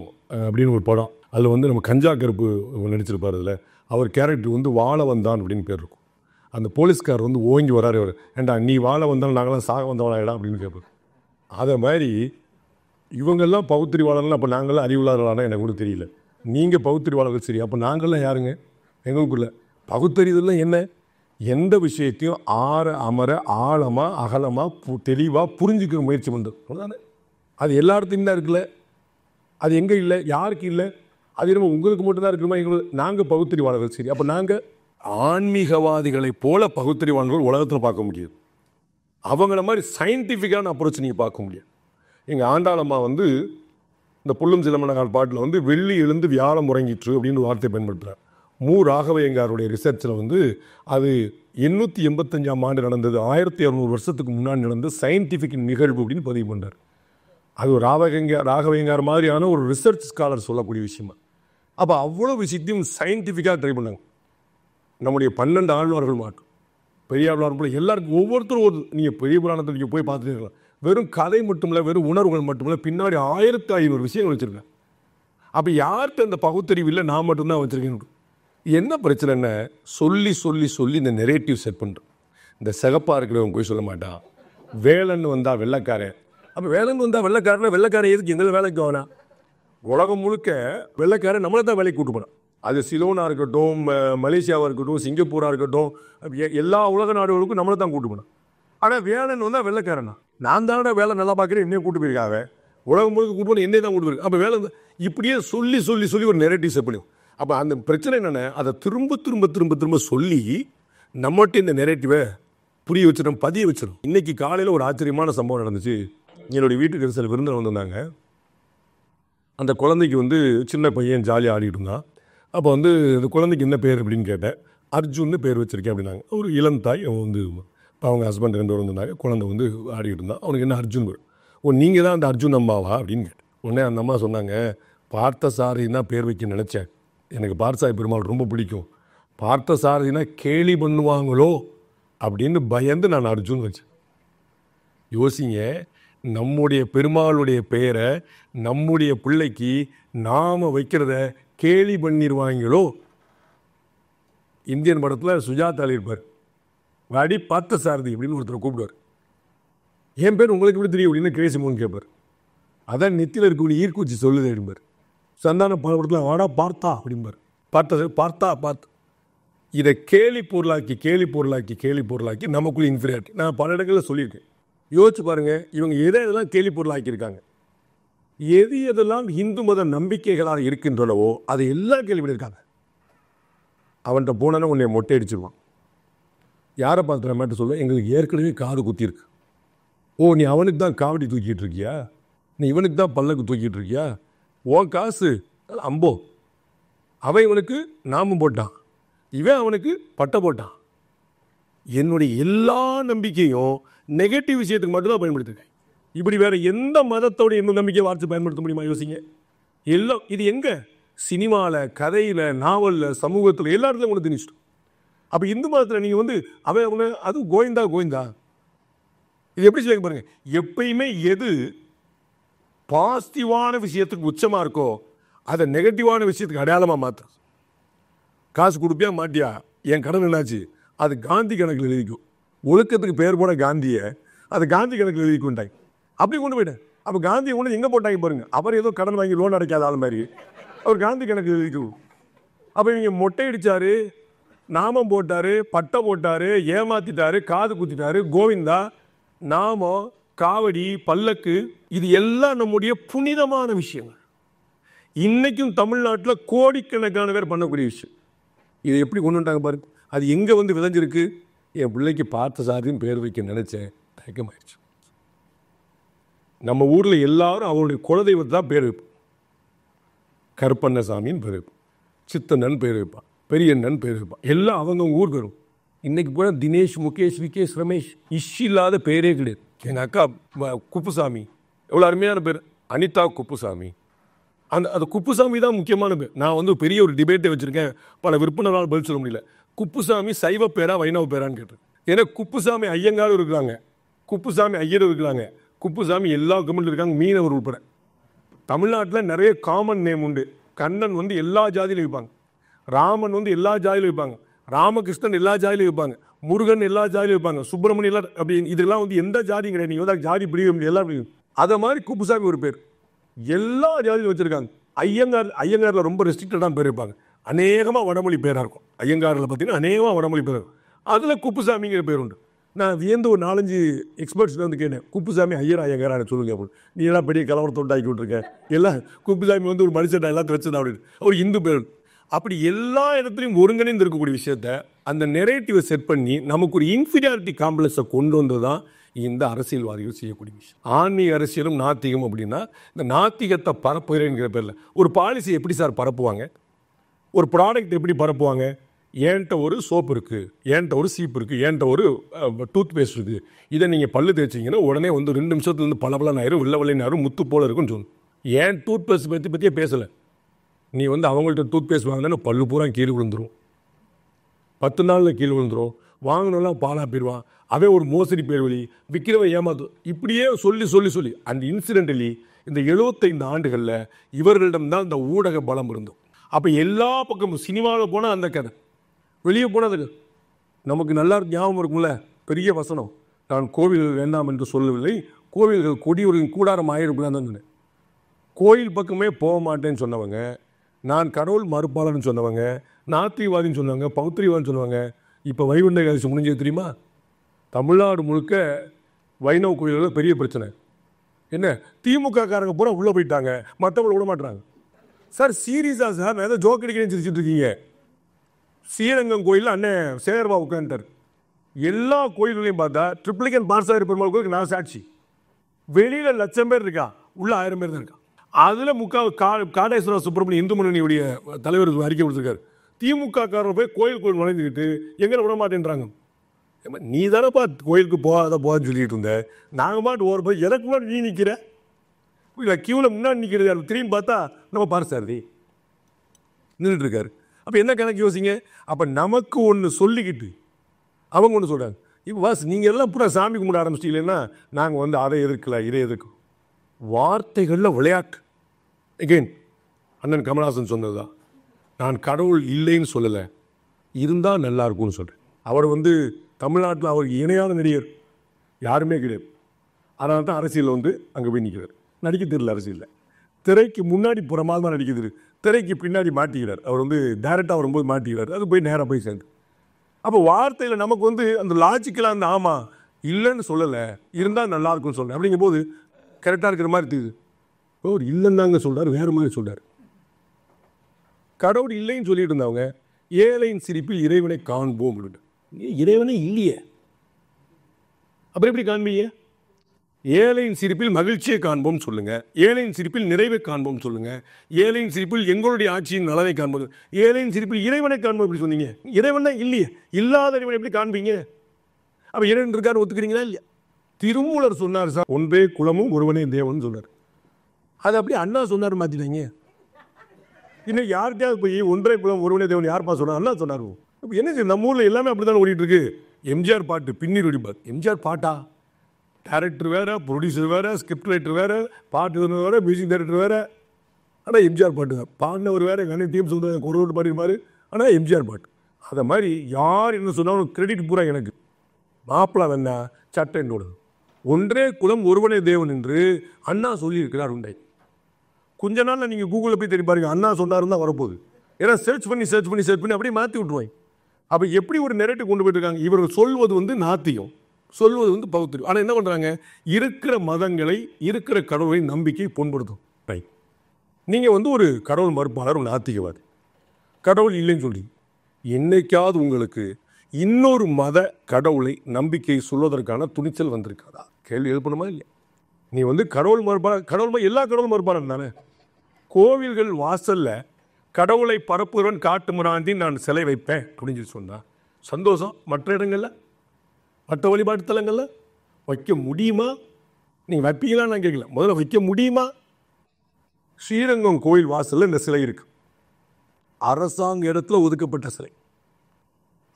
அப்படின்னு ஒரு படம், அதில் நம்ம கஞ்சா கருப்பு நடிச்சிருப்பார். அதில் அவர் கேரக்டர் வாழ வந்தான் அப்படின்னு பேர் இருக்கும். அந்த போலீஸ்கார் ஓங்கி வராரு, அவர் ஏண்டா நீ வாழ வந்தாலும் நாங்களாம் சாக வந்தவனாயிடா அப்படின்னு கேட்பார். அதை மாதிரி இவங்கெல்லாம் பகுத்தறிவாளர்கள். அப்போ நாங்களாம் அறிவுள்ளார்களானா எனக்கு கூட தெரியல. நீங்கள் பகுத்தறிவாளர்கள் சரி, அப்போ நாங்கள்லாம் யாருங்க? எங்களுக்குள்ள பகுத்தறிதல்லாம் என்ன? எந்த விஷயத்தையும் அமர ஆழமாக அகலமாக தெளிவாக புரிஞ்சுக்கிற முயற்சி பண்ணுறது, அவ்வளோதானே? அது எல்லா இடத்துலையும் தான் இருக்குல்ல. அது எங்கே இல்லை, யாருக்கு இல்லை? அது நம்ம உங்களுக்கு மட்டும்தான் இருக்குமா? எங்களுக்கு நாங்கள் பகுத்தறிவாளர்கள் சரி, அப்போ நாங்கள் ஆன்மீகவாதிகளை போல பகுத்தறிவாளர்கள் உலகத்தில் பார்க்க முடியாது. அவங்கள மாதிரி சயின்டிஃபிக்கான அப்ரோச் நீங்கள் பார்க்க முடியாது. எங்கள் ஆண்டாளம்மா இந்த புல்லும் சிலம்பனகால் பாட்டில் வெள்ளி எழுந்து வியாழம் உறங்கிற்று அப்படின்னு வார்த்தை பயன்படுத்துகிறார். ராகவையங்காருடைய ரிசர்ச்சில் அது 885ஆம் ஆண்டு நடந்தது, 1600 வருஷத்துக்கு முன்னாடி நடந்த சயின்டிஃபிக் நிகழ்வு அப்படின்னு பதிவு பண்ணுறார். அது ஒரு ராகவேங்கார் மாதிரியான ஒரு ரிசர்ச் ஸ்காலர் சொல்லக்கூடிய விஷயமா. அப்போ அவ்வளோ விஷயத்தையும் சயின்டிஃபிக்காக ட்ரை பண்ணாங்க. நம்முடைய 12 ஆழ்வார்கள் மாட்டும், பெரிய ஆழ்வார் போல எல்லாருக்கும் ஒவ்வொருத்தரும் நீங்கள் பெரிய புராணத்தை நீங்கள் போய் பார்த்துட்டு இருக்கலாம். வெறும் கதை மட்டும் இல்லை, வெறும் உணர்வுகள் மட்டும் இல்லை, பின்னாடி 1500 விஷயங்கள் வச்சுருக்கேன். அப்போ யார்கிட்ட அந்த பகுத்தறிவு இல்லை, நான் மட்டும்தான் வச்சுருக்கேன். என்ன பிரச்சனைன்னு சொல்லி சொல்லி சொல்லி இந்த நெரேட்டிவ் செட் பண்ணுறோம். இந்த சிகப்பாக இருக்கிறவங்க போய் சொல்ல மாட்டான், வேலன் வந்தால் வெள்ளைக்காரன். அப்போ வேலன் வந்தால் வெள்ளைக்காரன் எதுக்கு எந்த வேலைக்கு வேணாம்? உலகம் முழுக்க வெள்ளைக்காரன் நம்மளை தான் வேலைக்கு கூட்டு போனான். அது சிலோனாக இருக்கட்டும், மலேசியாவாக இருக்கட்டும், சிங்கப்பூராக இருக்கட்டும், எல்லா உலக நாடுகளுக்கும் நம்மளை தான் கூட்டு போனான். ஆனால் வேலன் வந்தால் வெள்ளைக்காரனா, நான் தானே வேலை நல்லா பார்க்குறேன், என்னையும் கூட்டு போயிருக்காங்க, உலகம் முழுக்க கூட்டு போன என்னை தான் கூட்டு போயிருக்கு. அப்போ வேலை இப்படியே சொல்லி சொல்லி சொல்லி ஒரு நெரேட்டிவ் செட் பண்ணுவோம். அப்போ அந்த பிரச்சனை என்னென்ன, அதை திரும்ப திரும்ப திரும்ப திரும்ப சொல்லி நம்மகிட்ட இந்த நெரேட்டிவை புரிய வச்சிடும், பதிய வச்சிடும். இன்றைக்கி காலையில் ஒரு ஆச்சரியமான சம்பவம் நடந்துச்சு. என்னுடைய வீட்டுக்கு சில விருந்தினர் வந்திருந்தாங்க. அந்த குழந்தைக்கு சின்ன பையன் ஜாலியாக ஆடிட்டு இருந்தான். அப்போ இந்த குழந்தைக்கு என்ன பேர் அப்படின்னு கேட்டேன். அர்ஜுன்னு பேர் வச்சுருக்கேன் அப்படின்னாங்க. ஒரு இளம் தாய். அவன் இப்போ அவங்க ஹஸ்பண்ட் 2 பேர் வந்திருந்தாங்க. குழந்தை ஆடிட்டு இருந்தான். அவனுக்கு என்ன அர்ஜுன் பேர். நீங்கள் தான் அந்த அர்ஜுன் அம்மாவா அப்படின்னு கேட்டேன். உடனே அந்த அம்மா சொன்னாங்க, பார்த்தசாரதினா பேர் வைக்க நினச்சேன், எனக்கு பார்த்தசாரதி பெருமாள் ரொம்ப பிடிக்கும், பார்த்தசாரதினா கேலி பண்ணுவாங்களோ அப்படின்னு பயந்து நான் அர்ஜுன் வச்சேன். யோசிங்க, நம்முடைய பெருமாளுடைய பெயரை நம்முடைய பிள்ளைக்கு நாம் வைக்கிறத கேலி பண்ணிடுவாங்களோ. இந்தியன் படத்தில் சுஜாதாவில் இருப்பார், வாடி பார்த்தசாரதி அப்படின்னு ஒருத்தர் கூப்பிடுவார். என் பேர் உங்களுக்கு எப்படி தெரியும் அப்படின்னு கிரேசிமோன்னு கேட்பார். அதான் நெத்தியில் இருக்கக்கூடிய ஈர்க்குச்சி சொல்லுது அப்படிம்பார். சந்தான படத்தில் வாடா பார்த்தா அப்படிம்பார். பார்த்தா இதை கேலி பொருளாக்கி நமக்குள்ளே இன்ஃபீரியாரிட்டி. நான் பல இடங்களில் சொல்லியிருக்கேன். யோசிச்சு பாருங்கள், இவங்க எதெல்லாம் கேலி பொருளாக்கியிருக்காங்க. எதெல்லாம் இந்து மத நம்பிக்கைகளாக இருக்கின்றனவோ அதை எல்லாம் கேள்வி பண்ணியிருக்காங்க. அவன்கிட்ட போனாலும் உன்னை மொட்டை அடிச்சிருவான். யாரை பார்த்துற மாட்ட சொல்ல, எங்களுக்கு ஏற்கனவே காது குத்திருக்கு. ஓ, நீ அவனுக்கு தான் காவடி தூக்கிட்டு இருக்கியா, நீ இவனுக்கு தான் பல்லக்கு தூக்கிட்டு இருக்கியா, உன் காசு அம்போ. அவன் இவனுக்கு நாமம் போட்டான், இவன் அவனுக்கு பட்டை போட்டான். என்னுடைய எல்லா நம்பிக்கையும் நெகட்டிவ் விஷயத்துக்கு மட்டும்தான் பயன்படுத்திருக்கேன். இப்படி வேறு எந்த மதத்தோட எந்த நம்பிக்கை வார்த்தை பயன்படுத்த முடியுமா? யோசிங்க. எல்லாம் இது எங்கே? சினிமாவில், கதையில், நாவலில், சமூகத்தில், எல்லா இடத்துலையும் ஒன்று திணிச்சிட்டோம். அப்போ இந்து மதத்தில் நீங்கள் அவன் அது கோவிந்தா இது எப்படி சொல்லுங்க பாருங்கள். எப்பயுமே எது பாசிட்டிவான விஷயத்துக்கு உச்சமாக இருக்கோ அதை நெகட்டிவான விஷயத்துக்கு அடையாளமாக மாற்றும். காசு கொடுப்பியா மாட்டியா, என் கடன் என்னாச்சு, அது காந்தி கணக்கில் எழுதிக்கும். ஒழுக்கத்துக்கு பேர் போன காந்தியை அது காந்தி கணக்கில் எழுதிக்கொண்டாங்க. அப்படி கொண்டு போயிட்டேன். அப்போ காந்தியை கொண்டு எங்கே போட்டாங்க பாருங்க. அவர் ஏதோ கடன் வாங்கி லோன் அடைக்காத ஆள் மாதிரி அவர் காந்தி கணக்கு எழுதிக்கும். அப்போ இவங்க மொட்டை அடித்தார், நாமம் போட்டார், பட்டை போட்டார், ஏமாத்திட்டாரு, காது குத்திட்டாரு, கோவிந்தா, நாமம், காவடி, பல்லக்கு, இது எல்லாம் நம்முடைய புனிதமான விஷயங்கள். இன்றைக்கும் தமிழ்நாட்டில் கோடிக்கணக்கான பேர் பண்ணக்கூடிய விஷயம். இதை எப்படி கொண்டு வந்துட்டாங்க பாருங்க. அது எங்கே விளைஞ்சிருக்கு? என் பிள்ளைக்கு பார்த்தசாரதின்னு பேர் வைக்க நினச்சேன், தயக்கமாயிடுச்சு. நம்ம ஊரில் எல்லாரும் அவருடைய குலதெய்வத்தை தான் பேர் வைப்போம். கருப்பண்ணசாமின்னு பேர் வைப்போம், சித்தண்ணன் பேர் வைப்பான், பெரியண்ணன் பேர் வைப்பான், எல்லாம் அவங்க ஊர் பேரும். இன்றைக்கி போனால் தினேஷ், முகேஷ், விகேஷ், ரமேஷ், இல்லாத பேரே கிடையாது. எங்கள் அக்கா குப்புசாமி, எவ்வளோ அருமையான பேர், அனிதா குப்புசாமி. அந்த குப்புசாமி தான் முக்கியமான பேர். நான் பெரிய ஒரு டிபேட்டை வச்சுருக்கேன், பல விற்பனரால் பதில் சொல்ல முடியல. குப்புசாமி சைவ பேரா வைணவ பேரான்னு கேட்டேன். ஏன்னா குப்புசாமி ஐயங்காரும் இருக்கிறாங்க, குப்புசாமி ஐயரும் இருக்கிறாங்க, குப்புசாமி எல்லா கம்யூனிட்டியும் இருக்காங்க, மீனவர் உட்பட. தமிழ்நாட்டில் நிறைய காமன் நேம் உண்டு. கண்ணன் எல்லா ஜாதியிலும் வைப்பாங்க, ராமன் எல்லா ஜாதியிலும் வைப்பாங்க, ராமகிருஷ்ணன் எல்லா ஜாதியிலும் வைப்பாங்க, முருகன் எல்லா ஜாதியிலும் வைப்பாங்க, சுப்பிரமணியம் எல்லாம். அப்படி இதெல்லாம் எந்த ஜாதியும் கிடையாது. நீங்கள் ஜாதி பிரிவு எல்லாம் பிரிவு. அதை மாதிரி குப்புசாமி ஒரு பேர் எல்லா ஜாதியிலும் வச்சுருக்காங்க. ஐயங்காரில் ரொம்ப ரெஸ்ட்ரிக்டடான பேர் வைப்பாங்க. அநேகமாக வடமொழி பேராக இருக்கும். ஐயங்காரில் பார்த்தீங்கன்னா அநேகமாக வடமொழி பேர் இருக்கும். அதில் குப்புசாமிங்கிற பேர் உண்டு. நான் வியந்து ஒரு 4-5 எக்ஸ்பர்ட்ஸ்ல கேட்டேன், குப்புசாமி ஐயங்காரான சொல்லுங்க அப்படின்னு. நீ எல்லாம் பெரிய கலவரத்தை உண்டாக்கி விட்டுருக்கேன், எல்லாம் குப்புசாமி ஒரு மனுஷன் எல்லாத்தையும் வச்சுதான் அப்படின்னு ஒரு இந்து பேர். அப்படி எல்லா இடத்துலையும் ஒருங்கிணைந்து இருக்கக்கூடிய விஷயத்த அந்த நெரேட்டிவை செட் பண்ணி நமக்கு ஒரு இன்ஃபீரியாரிட்டி காம்ப்ளெக்ஸை கொண்டு வந்தது தான் இந்த அரசியல்வாதிகள் செய்யக்கூடிய விஷயம். ஆன்மீக அரசியலும் நாத்திகம் அப்படின்னா, இந்த நாத்திகத்தை பரப்புகிறேங்கிற பேரில் ஒரு பாலிசி எப்படி சார் பரப்புவாங்க, ஒரு ப்ராடக்ட் எப்படி பரப்புவாங்க? ஏன்ட்ட ஒரு சோப்பு இருக்குது, ஏன்ட்ட ஒரு சீப்பு இருக்குது, ஏன்ட்ட ஒரு டூத் பேஸ்ட் இருக்குது, இதை நீங்கள் பல்லு தேய்ச்சிங்கன்னா உடனே வந்து 2 நிமிஷத்துலேருந்து பளபளன்னு ஆயிரும், வெள்ளைன்னு முத்து போல இருக்குன்னு சொல்லணும். ஏன் டூத் பேஸ்ட் பற்றியே பேசலை. நீ வந்து அவங்கள்ட்ட டூத் பேஸ்ட் வாங்கினா பல்லு பூரா கீழே விழுந்துரும், 10 நாளில் கீழே விழுந்துரும், வாங்கினெல்லாம் பாலாக போயிடுவான், அவன் ஒரு மோசடி பேர் வழி விற்கிறவன் ஏமாத்து, இப்படியே சொல்லி சொல்லி சொல்லி அந்த இன்சிடென்டலி இந்த 75 ஆண்டுகளில் இவர்களிடம்தான் இந்த ஊடக பலம் இருந்தோம். அப்போ எல்லா பக்கமும் சினிமாவில் போனால் அந்த கதை, வெளியே போனால் அது நமக்கு நல்லா ஞாபகம் இருக்கும்ல பெரிய வசனம், நான் கோவில்கள் வேண்டாம் என்று சொல்லவில்லை, கோவில்கள் கொடியூரின் கூடாரம் ஆயிருக்கலாம் தான் சொன்னேன். கோயில் பக்கமே போக மாட்டேன்னு சொன்னவங்க, நான் கடவுள் மறுப்பாளர்னு சொன்னவங்க, நாத்திகவாதின்னு சொன்னவங்க, பௌத்திரிவாதின்னு சொன்னவங்க, இப்போ வைகுண்ட ஏகாதசி முடிஞ்சது தெரியுமா? தமிழ்நாடு முழுக்க வைணவ கோயில்களில் பெரிய பிரச்சனை என்ன, திமுக காரங்க பூரா உள்ளே போயிட்டாங்க, மற்றவங்க விட மாட்டுறாங்க. சார் சீரியஸாக சார், நான் ஏதோ ஜோக் அடிக்கிறேன்னு சிரிச்சிட்டு இருக்கீங்க. ஸ்ரீரங்கம் கோயிலில் அண்ணன் சேகர்பா உட்காந்துட்டார். எல்லா கோயில்களையும் பார்த்தா ட்ரிப்ளிகன் பார்சாரி பெருமாள் கோயிலுக்கு நான் சாட்சி, வெளியில் 1,00,000 பேர் இருக்கா, உள்ள 1000 பேர் தான் இருக்கா. அதில் காடேஸ்வர சுப்பிரமணிய இந்து முன்னணியுடைய தலைவர் அறிக்கை கொடுத்துருக்காரு, திமுக காரர் போய் கோயில் நுழைஞ்சுக்கிட்டு எங்களை விட மாட்டேன்றாங்க. நீ தானப்பா கோயிலுக்கு போகாதுன்னு சொல்லிட்டு இருந்த, நாங்கள் பாட்டு ஓர போய் எனக்கு முன்னாடி நீ நிற்கிற, இல்லை கியூவில் முன்னாடி நிற்கிறது, திரும்பி பார்த்தா நம்ம பார்சாரதி நின்றுட்டு இருக்காரு. அப்போ என்ன கணக்கு யோசிங்க. அப்போ நமக்கு ஒன்று சொல்லிக்கிட்டு அவங்க ஒன்று சொல்கிறாங்க. இப்போ வாஸ் நீங்கள் எல்லாம் பூரா சாமி கும்பிட ஆரம்பிச்சிட்டீங்கன்னா நாங்கள் வந்து அதை எதிர்க்கல இதை எதிர்க்கும். வார்த்தைகளில் விளையாட்டு. எகெயின் அண்ணன் கமல்ஹாசன் சொன்னது தான், நான் கடவுள் இல்லைன்னு சொல்லலை, இருந்தால் நல்லா இருக்கும்னு சொல்கிறேன். அவர் வந்து தமிழ்நாட்டில் அவருக்கு இணையான நடிகர் யாருமே கிடையாது. அதனால தான் அரசியலில் வந்து அங்கே போய் நிற்கிறார். நடிக்க தெரியல அரசியலில், திரைக்கு முன்னாடி புறமாக தான் நடிக்க தெரியும், திரைக்கு பின்னாடி மாட்டிக்கிறார். அவர் வந்து டைரெக்டாக வரும்போது மாட்டிக்கிறார், அது போய் நேராக போய் சேர்ந்து. அப்போ வார்த்தையில் நமக்கு வந்து அந்த லாஜிக்கலாக அந்த ஆமாம் இல்லைன்னு சொல்லலை, இருந்தால் நல்லா இருக்கும்னு சொல்கிறேன். அப்படிங்கும்போது கரெக்டாக இருக்கிற மாதிரி தெரியுது. ஒரு இல்லைன்னு தாங்க சொல்கிறார், வேறு மாதிரி சொல்கிறார். கடவுள் இல்லைன்னு சொல்லிட்டு இருந்தவங்க ஏழையின் சிரிப்பில் இறைவனை காண்போம் அப்படின்ட்டு, இறைவனே இல்லையே அப்புறம் எப்படி காண்பீங்க? ஏழையின் சிரிப்பில் மகிழ்ச்சியை காண்போம் சொல்லுங்க, ஏழையின் சிரிப்பில் நிறைவை காண்போம் சொல்லுங்க, ஏழையின் சிரிப்பில் எங்களுடைய ஆட்சியின் நலனை காண்போம், ஏழையின் சிரிப்பில் இறைவனை காண்போம் எப்படி சொன்னீங்க? இறைவன் தான் இல்லையே, இல்லாத இறைவனை எப்படி காண்பீங்க? அப்போ இறைவன் இருக்காரு ஒத்துக்கிறீங்களா இல்லையா? திருமூலர் சொன்னார் சார், ஒன்றே குலமும் ஒருவனே தேவன் சொன்னார். அது அப்படி அண்ணா சொன்னார் மாற்றிட்டாங்க. இன்னும் யார்கிட்டயாவது போய் ஒன்றே குலம் ஒருவனே தேவன் யார்ப்பா சொன்னார்? அண்ணா சொன்னார். இப்போ என்ன செய்ய, நம்ம ஊரில் எல்லாமே அப்படி தான் ஓடிட்டு இருக்கு. எம்ஜிஆர் பாட்டு பின்னி வெடிப்பார். எம்ஜிஆர் பாட்டா? டேரக்டர் வேறு, ப்ரொடியூசர் வேறு, ஸ்கிரிப்ட் ரைட்டர் வேறு, பாட்டு வேறு, மியூசிக் டைரக்டர் வேறு. ஆனால் எம்ஜிஆர் பாட்டு தான். பாடினவர் வேறு, எங்கள் அண்ணன் டீம் சொல்லுவாங்க ஒரு பாடிருப்பார். ஆனால் எம்ஜிஆர் பாட்டு. அதை மாதிரி யார் என்ன சொன்னாலும் கிரெடிட் பூரா எனக்கு. மாப்பிள்ளை வேணா சட்டை என்னோட. ஒன்றே குலம் ஒருவனே தேவன் என்று அண்ணா சொல்லியிருக்கிறார் உண்டை. கொஞ்ச நாள் நீங்கள் கூகுளில் போய் தெரியும் பாருங்க, அண்ணா சொன்னாருன்னு தான் வரப்போகுது. ஏன்னா சர்ச் பண்ணி அப்படியே மாற்றி விட்ருவாங்க. அப்போ எப்படி ஒரு நெரேட்டிவ் கொண்டு போயிட்டு இருக்காங்க. இவர்கள் சொல்வது வந்து நாத்தியம், சொல்வது வந்து பௌத்தியம். ஆனால் என்ன பண்ணுறாங்க, இருக்கிற மதங்களை இருக்கிற கடவுளை நம்பிக்கை புண்படுத்தும். ரைட், நீங்கள் வந்து ஒரு கடவுள் மறுப்பாளர், ஒரு நாத்திகவாதி, கடவுள் இல்லைன்னு சொல்லி என்னைக்காவது உங்களுக்கு இன்னொரு மத கடவுளை நம்பிக்கை சொல்வதற்கான துணிச்சல் வந்திருக்காதா? கேள்வி எழுப்பணுமா இல்லையா? நீ வந்து கடவுள் மறுப்பாளர், கடவுள் எல்லா கடவுள் மறுப்பாளர் தானே. கோவில்கள் வாசலில் கடவுளை பரப்புகிறவன் காட்டு முராண்டி நான் சிலை வைப்பேன் அப்படின்னு சொன்னால் சந்தோஷம். மற்ற இடங்களில், மற்ற வழிபாட்டு தலங்களில் வைக்க முடியுமா? நீங்கள் வைப்பீங்களான்னு நான் கேட்கல, முதல்ல வைக்க முடியுமா? ஸ்ரீரங்கம் கோயில் வாசலில் இந்த சிலை இருக்கு, அரசாங்க இடத்துல ஒதுக்கப்பட்ட சிலை.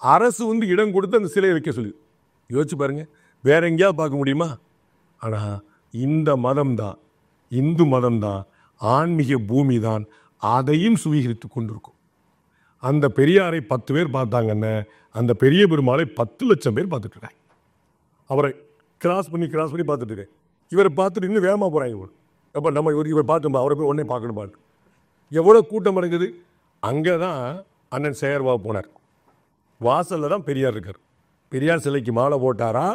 அரசு வந்து இடம் கொடுத்து அந்த சிலையை வைக்க சொல்லி யோசிச்சு பாருங்க, வேற எங்கேயாவது பார்க்க முடியுமா? ஆனால் இந்த மதம்தான், இந்து மதம்தான், ஆன்மீக பூமி தான், அதையும் சுவீகரித்து கொண்டிருக்கும். அந்த பெரியாரை 10 பேர் பார்த்தாங்கன்னு அந்த பெரிய பெருமாளை 10 லட்சம் பேர் பார்த்துட்டு இருக்காங்க. அவரை கிராஸ் பண்ணி பார்த்துட்டு இருக்கேன். இவரை பார்த்துட்டு இன்னும் வேகமாக போகிறாங்க. அப்போ நம்ம இவர் பார்த்து அவரை போய் உடனே பார்க்கணும் பாட்டு. எவ்வளோ கூட்டம் இருக்குது. அங்கே தான் அண்ணன் சேகர்பாபு போனார். வாசலில் தான் பெரியார் இருக்கார். பெரியார் சிலைக்கு மாலை போட்டாரா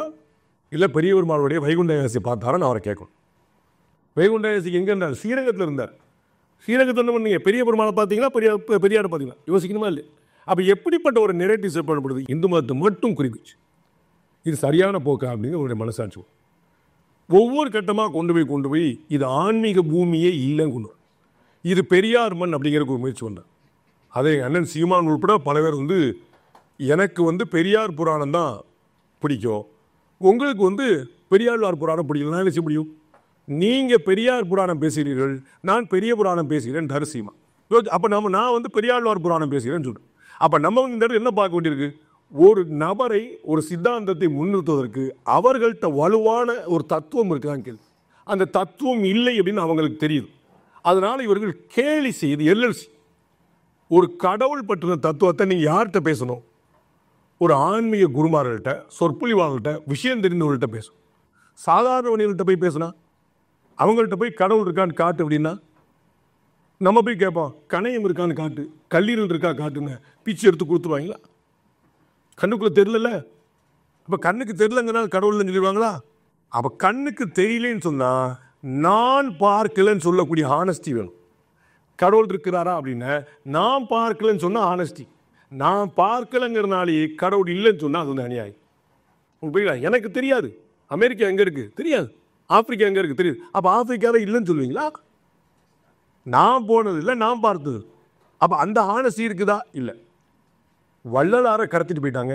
இல்லை பெரிய பெருமாளுடைய வைகுண்ட ஏகாதசி பார்த்தாரான்னு அவரை கேட்கணும். வைகுண்ட ஏகாதசிக்கு எங்கே இருந்தார்? ஸ்ரீரங்கத்தில் இருந்தார். ஸ்ரீரங்கத்தில் என்ன பண்ணீங்க? பெரிய பெருமாளை பார்த்தீங்களா, பெரியாரை பார்த்தீங்களா? யோசிக்கணுமா இல்லை? அப்போ எப்படிப்பட்ட ஒரு நெரேட்டிவ் செட் பண்ணப்படுது? இந்து மதத்தை மட்டும் குறிப்பிச்சு இது சரியான போக்கா அப்படிங்கிற ஒரு மனசாட்சி. ஒவ்வொரு கட்டமாக கொண்டு போய் இது ஆன்மீக பூமியே இல்லைன்னு கொண்டு வரும். இது பெரியார் மண் அப்படிங்கிறதுக்கு ஒரு முயற்சி பண்ணார். அதை அண்ணன் சீமான் உட்பட பல பேர் வந்து எனக்கு வந்து பெரியார் புராணம் தான் பிடிக்கும், உங்களுக்கு வந்து பெரியாழ்வார் புராணம் பிடிக்கல, நான் என்ன முடியும்? நீங்கள் பெரியார் புராணம் பேசுகிறீர்கள், நான் பெரிய புராணம் பேசுகிறேன் தரிசிமா. அப்போ நான் வந்து பெரியாழ்வார் புராணம் பேசுகிறேன்னு சொல்கிறேன். அப்போ நம்ம வந்து இந்த இடத்துல என்ன பார்க்க வேண்டியிருக்கு? ஒரு நபரை ஒரு சித்தாந்தத்தை முன்னிறுத்துவதற்கு அவர்கள்ட்ட வலுவான ஒரு தத்துவம் இருக்குதான் கேள்வி. அந்த தத்துவம் இல்லை அப்படின்னு அவங்களுக்கு தெரியுது. அதனால் இவர்கள் கேலி செய்து எல்எல்சி. ஒரு கடவுள் பற்றின தத்துவத்தை நீங்கள் யார்கிட்ட பேசணும்? ஒரு ஆன்மீக குருமார்கள்ட்ட, சொற்பொழிவாளர்கள்ட்ட, விஷயம் தெரிந்தவர்கள்ட்ட பேசணும். சாதாரண மனிதர்கள்ட்ட போய் பேசினா, அவங்கள்ட்ட போய் கடவுள் இருக்கான்னு காட்டு அப்படின்னா நம்ம போய் கேட்போம், கணையம் இருக்கான்னு காட்டு, கல்லீரல் இருக்கா காட்டுங்க, பிச்சு எடுத்து கொடுத்துருவாங்களா? கண்ணுக்குள்ளே தெரியல. அப்போ கண்ணுக்கு தெரியலங்கிறனால கடவுள்னு சொல்லிடுவாங்களா? அப்போ கண்ணுக்கு தெரியலன்னு சொன்னால் நான் பார்க்கலன்னு சொல்லக்கூடிய ஹானஸ்டி வேணும். கடவுள் இருக்கிறாரா அப்படின்னா நான் பார்க்கலன்னு சொன்னால் ஹானஸ்டி. நான் பார்க்கலங்கிறனாலேயே கடவுள் இல்லைன்னு சொன்னால் அது வந்து அநியாயம். உங்களுக்கு புரியுதா? எனக்கு தெரியாது அமெரிக்கா எங்கே இருக்குது தெரியாது, ஆப்பிரிக்கா எங்கே இருக்குது தெரியுது. அப்போ ஆப்பிரிக்காவே இல்லைன்னு சொல்லுவீங்களா? நான் போனது இல்லை, நான் பார்த்தது. அப்போ அந்த ஹானஸ்டி இருக்குதா? இல்லை. வள்ளலாரை கடத்திட்டு போயிட்டாங்க.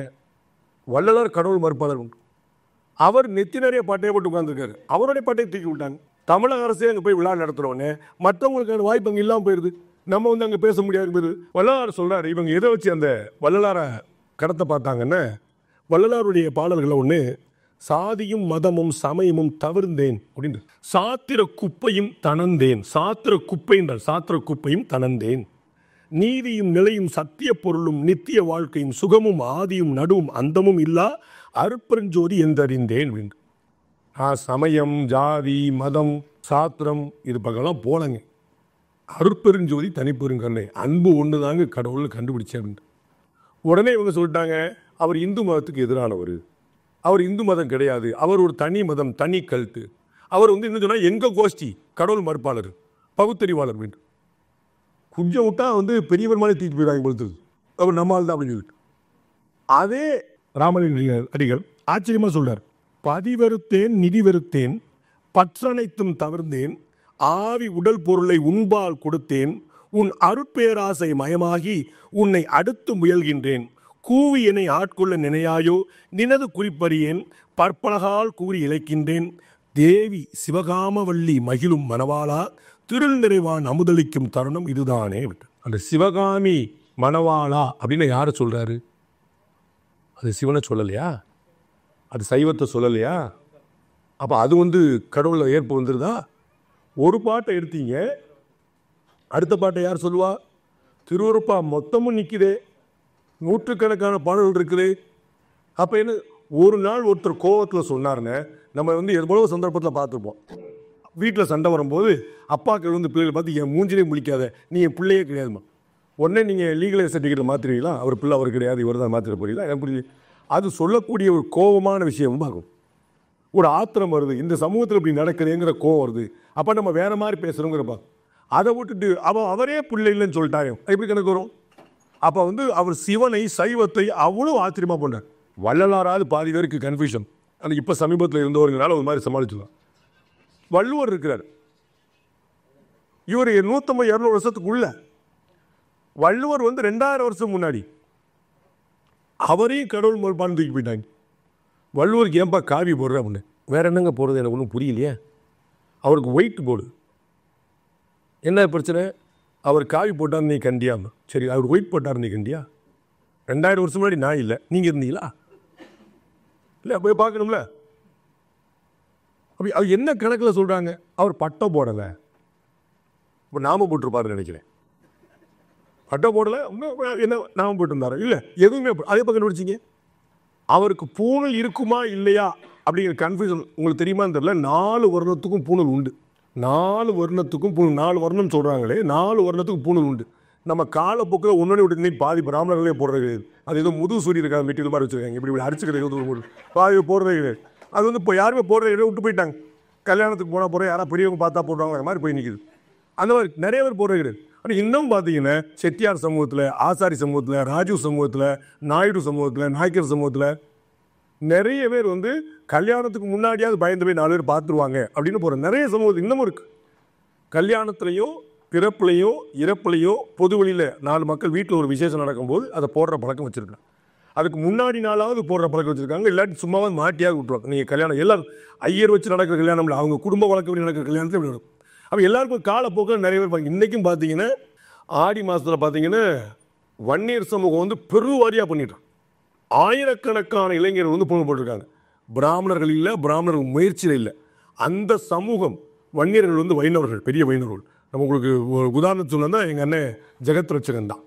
வள்ளலார் கடவுள் மறுப்பாளர் உண்டு. அவர் நெத்தி நிறைய பட்டையை போட்டு உட்காந்துருக்காரு, அவருடைய பட்டையை தூக்கி விட்டாங்க. தமிழக அரசே அங்கே போய் விழா நடத்துகிறோன்னே மற்றவங்களுக்கு வாய்ப்பு அங்கே இல்லாமல் போயிடுது. நம்ம வந்து அங்கே பேச முடியாது போயிடுது. வள்ளலார் சொல்கிறார், இவங்க எதை வச்சு அந்த வள்ளலாரை கடத்த பார்த்தாங்கன்னு, வள்ளலாருடைய பாடல்களை ஒன்று, சாதியும் மதமும் சமயமும் தவிர்ந்தேன் அப்படின்னு, சாத்திர குப்பையும் தனந்தேன், சாத்திர குப்பைன்றார், சாத்திர குப்பையும் தனந்தேன், நீதியும் நிலையும் சத்திய பொருளும் நித்திய வாழ்க்கையும் சுகமும் ஆதியும் நடுவும் அந்தமும் இல்லா அருப்பெருஞ்சோதி என்றறிந்தேன் அப்படின்னு. சமயம், ஜாதி, மதம், சாத்திரம் இது பக்கம்லாம் போலங்க. அருட்பெருஞ்சோதி தனிப்பெருங்கருணை, அன்பு ஒன்று தாங்க கடவுள்னு கண்டுபிடிச்சேன் அப்படின்ட்டு. உடனே இவங்க சொல்லிட்டாங்க, அவர் இந்து மதத்துக்கு எதிரானவர், அவர் இந்து மதம் கிடையாது, அவர் ஒரு தனி மதம், தனி கல்ட்டு, அவர் வந்து என்ன சொன்னால் எங்கள் கோஷ்டி கடவுள் மறுப்பாளர், பகுத்தறிவாளர் அப்படின்னு. கொஞ்சம் விட்டா வந்து பெரியவர் மாதிரி தூக்கிட்டு போயிடுவாங்க பொழுது, அவர் நம்மால் தான் அப்படின்னு சொல்லிட்டு. அதே ராமலிங்க அடிகள் ஆச்சரியமாக சொல்றார், பதிவெறுத்தேன் நிதி வெறுத்தேன், பற்றனைத்தும் தவிர்ந்தேன், ஆவி உடல் பொருளை உன்பால் கொடுத்தேன், உன் அருட்பேராசை மயமாகி உன்னை அடுத்து முயல்கின்றேன், கூவி என்னை ஆட்கொள்ள நினையாயோ நினது குறிப்பறியேன், பற்பலகால் கூறி இழைக்கின்றேன், தேவி சிவகாமவல்லி மகிழும் மணவாளா திருள் நிறைவான் அமுதளிக்கும் தருணம் இதுதானே. அந்த சிவகாமி மணவாளா அப்படின்னு யாரை சொல்றாரு? அது சிவனை சொல்லலையா? அது சைவத்தை சொல்லலையா? அப்போ அது வந்து கடவுளை ஏற்பு வந்துருதா? ஒரு பாட்டை எடுத்தீங்க, அடுத்த பாட்டை யார் சொல்லுவா? திருவருப்பா மொத்தமும் நிற்குதே, நூற்றுக்கணக்கான பாடல்கள் இருக்குது. அப்போ என்ன, ஒரு நாள் ஒருத்தர் கோவத்தில் சொன்னார்னு நம்ம வந்து எவ்வளோ சந்தர்ப்பத்தில் பார்த்துருப்போம். வீட்டில் சண்டை வரும்போது அப்பாக்கள் வந்து பிள்ளைகளை பார்த்து என் மூஞ்சிலே முழிக்காத, நீ என் பிள்ளையே கிடையாதுமா, உடனே நீங்கள் லீகலைஸ் சர்டிஃபிகேட் மாற்றுவீங்களா? அவர் பிள்ளை அவர் கிடையாது, இவர் தான் மாற்றிட போறீங்களா? எனக்கு புரியுது. அது சொல்லக்கூடிய ஒரு கோபமான விஷயம் பார்க்கும். ஒரு ஆத்திரம் வருது, இந்த சமூகத்தில் இப்படி நடக்குதுங்கிற கோவம் வருது, அப்போ நம்ம வேறு மாதிரி பேசுகிறோங்கிறப்பா. அதை விட்டுட்டு அவரே பிள்ளை இல்லைன்னு சொல்லிட்டாங்க, எப்படி கணக்கு வரும்? அப்போ வந்து அவர் சிவனை சைவத்தை அவ்வளோ ஆச்சரியமாக பண்ணார். வள்ளலாராது பாதி பேருக்கு கன்ஃபியூஷன். ஆனால் இப்போ சமீபத்தில் இருந்தவர்களால் ஒரு மாதிரி சமாளிச்சுக்கலாம். வள்ளுவர் இருக்கிறார், இவர் 150-200 வருஷத்துக்குள்ள. வள்ளுவர் வந்து 2000 வருஷம் முன்னாடி, அவரையும் கடவுள் மறுப்பான்னு தூக்கி போயிட்டாங்க. வள்ளுவருக்கு ஏன்பா காவி போடுற அப்படின்னு, வேற என்னங்க போடுறது எனக்கு ஒன்றும் புரியலையே. அவருக்கு ஒயிட் போடு, என்ன பிரச்சனை? அவர் காவி போட்டார் நீ கண்டியாம, சரி அவர் ஒயிட் போட்டார் நீ கண்டியா? 2000 வருஷம் முன்னாடி நான் இல்லை, நீங்கள் இருந்தீங்களா? இல்லை, போய் பார்க்கணும்ல. அப்படி அவர் என்ன கணக்கில் சொல்கிறாங்க? அவர் பட்டம் போடலை, இப்போ நாம போட்டிருப்பாருன்னு நினைக்கிறேன். பட்டம் போடலை, என்ன நாம போட்டிருந்தாரு? இல்லை, எதுவுமே அதே பக்கம் கண்டுபிடிச்சிங்க. அவருக்கு பூணல் இருக்குமா இல்லையா அப்படிங்கிற கன்ஃபியூஷன் உங்களுக்கு தெரியுமான்னு தெரியல. 4 வருடத்துக்கும் பூணல் உண்டு. 4 வருடத்துக்கும் பூணல், 4 வருடம் சொல்கிறாங்களே, 4 வருடத்துக்கும் பூணல் உண்டு. நம்ம காலப்போக்கில் ஒன்னொன்று விட்டு பாதி பிராமணர்களே போடுறது கிடையாது. அது ஏதோ முது சூரிய இருக்காது மெட்டீரியல் மாதிரி வச்சுருக்காங்க, இப்படி அரிச்சுக்கிறது பாதி போடுறதே கிடையாது. அது வந்து இப்போ யாருமே போடுறதே கிடையாது, விட்டு போயிட்டாங்க. கல்யாணத்துக்கு போனால் போகிற யாராவது பெரியவங்க பார்த்தா போடுறாங்க, அது மாதிரி போய் நிற்குது. அந்த மாதிரி நிறைய பேர் போடுறது கிடையாது. ஆனால் இன்னும் பார்த்தீங்கன்னா செட்டியார் சமூகத்தில், ஆசாரி சமூகத்தில், ராஜு சமூகத்தில், நாயுடு சமூகத்தில், நாய்க்கர் சமூகத்தில் நிறைய பேர் வந்து கல்யாணத்துக்கு முன்னாடியாவது பயந்து போய் 4 பேர் பார்த்துருவாங்க அப்படின்னு போகிற நிறைய சமூகத்தில் இன்னமும் இருக்குது. கல்யாணத்துலேயோ பிறப்புலையோ இறப்புலையோ பொது வழியில் 4 மக்கள் வீட்டில் ஒரு விசேஷம் நடக்கும்போது அதை போடுற பழக்கம் வச்சுருக்காங்க. அதுக்கு முன்னாடி நாளாவது போடுற பழக்கம் வச்சுருக்காங்க. இல்லாட்டி சும்மாவது மாட்டியாக விட்டுருவாங்க. நீங்கள் கல்யாணம் எல்லாரும் ஐயர் வச்சு நடக்கிற கல்யாணம் இல்லை, அவங்க குடும்ப வழக்கப்படி நடக்கிற கல்யாணத்தில் இப்படி நடக்கும். அப்போ எல்லாருக்கும் காலப்போக்கில் நிறைய பேர் பார்க்க. இன்றைக்கும் பார்த்தீங்கன்னா ஆடி மாதத்தில் பார்த்தீங்கன்னா வன்னியர் சமூகம் வந்து பெருவாரியாக பண்ணிட்டாங்க. ஆயிரக்கணக்கான இளைஞர்கள் வந்து பொண்ணு போட்டிருக்காங்க. பிராமணர்கள் இல்லை, பிராமணர்கள் முயற்சியில் இல்லை. அந்த சமூகம் வன்னியர்கள் வந்து வைணவர்கள், பெரிய வைணவர்கள். நம்ம உங்களுக்கு ஒரு உதாரணம் சொல்லணும்னா எங்கள் அண்ணன் ஜெகத் ரட்சகன் தான்.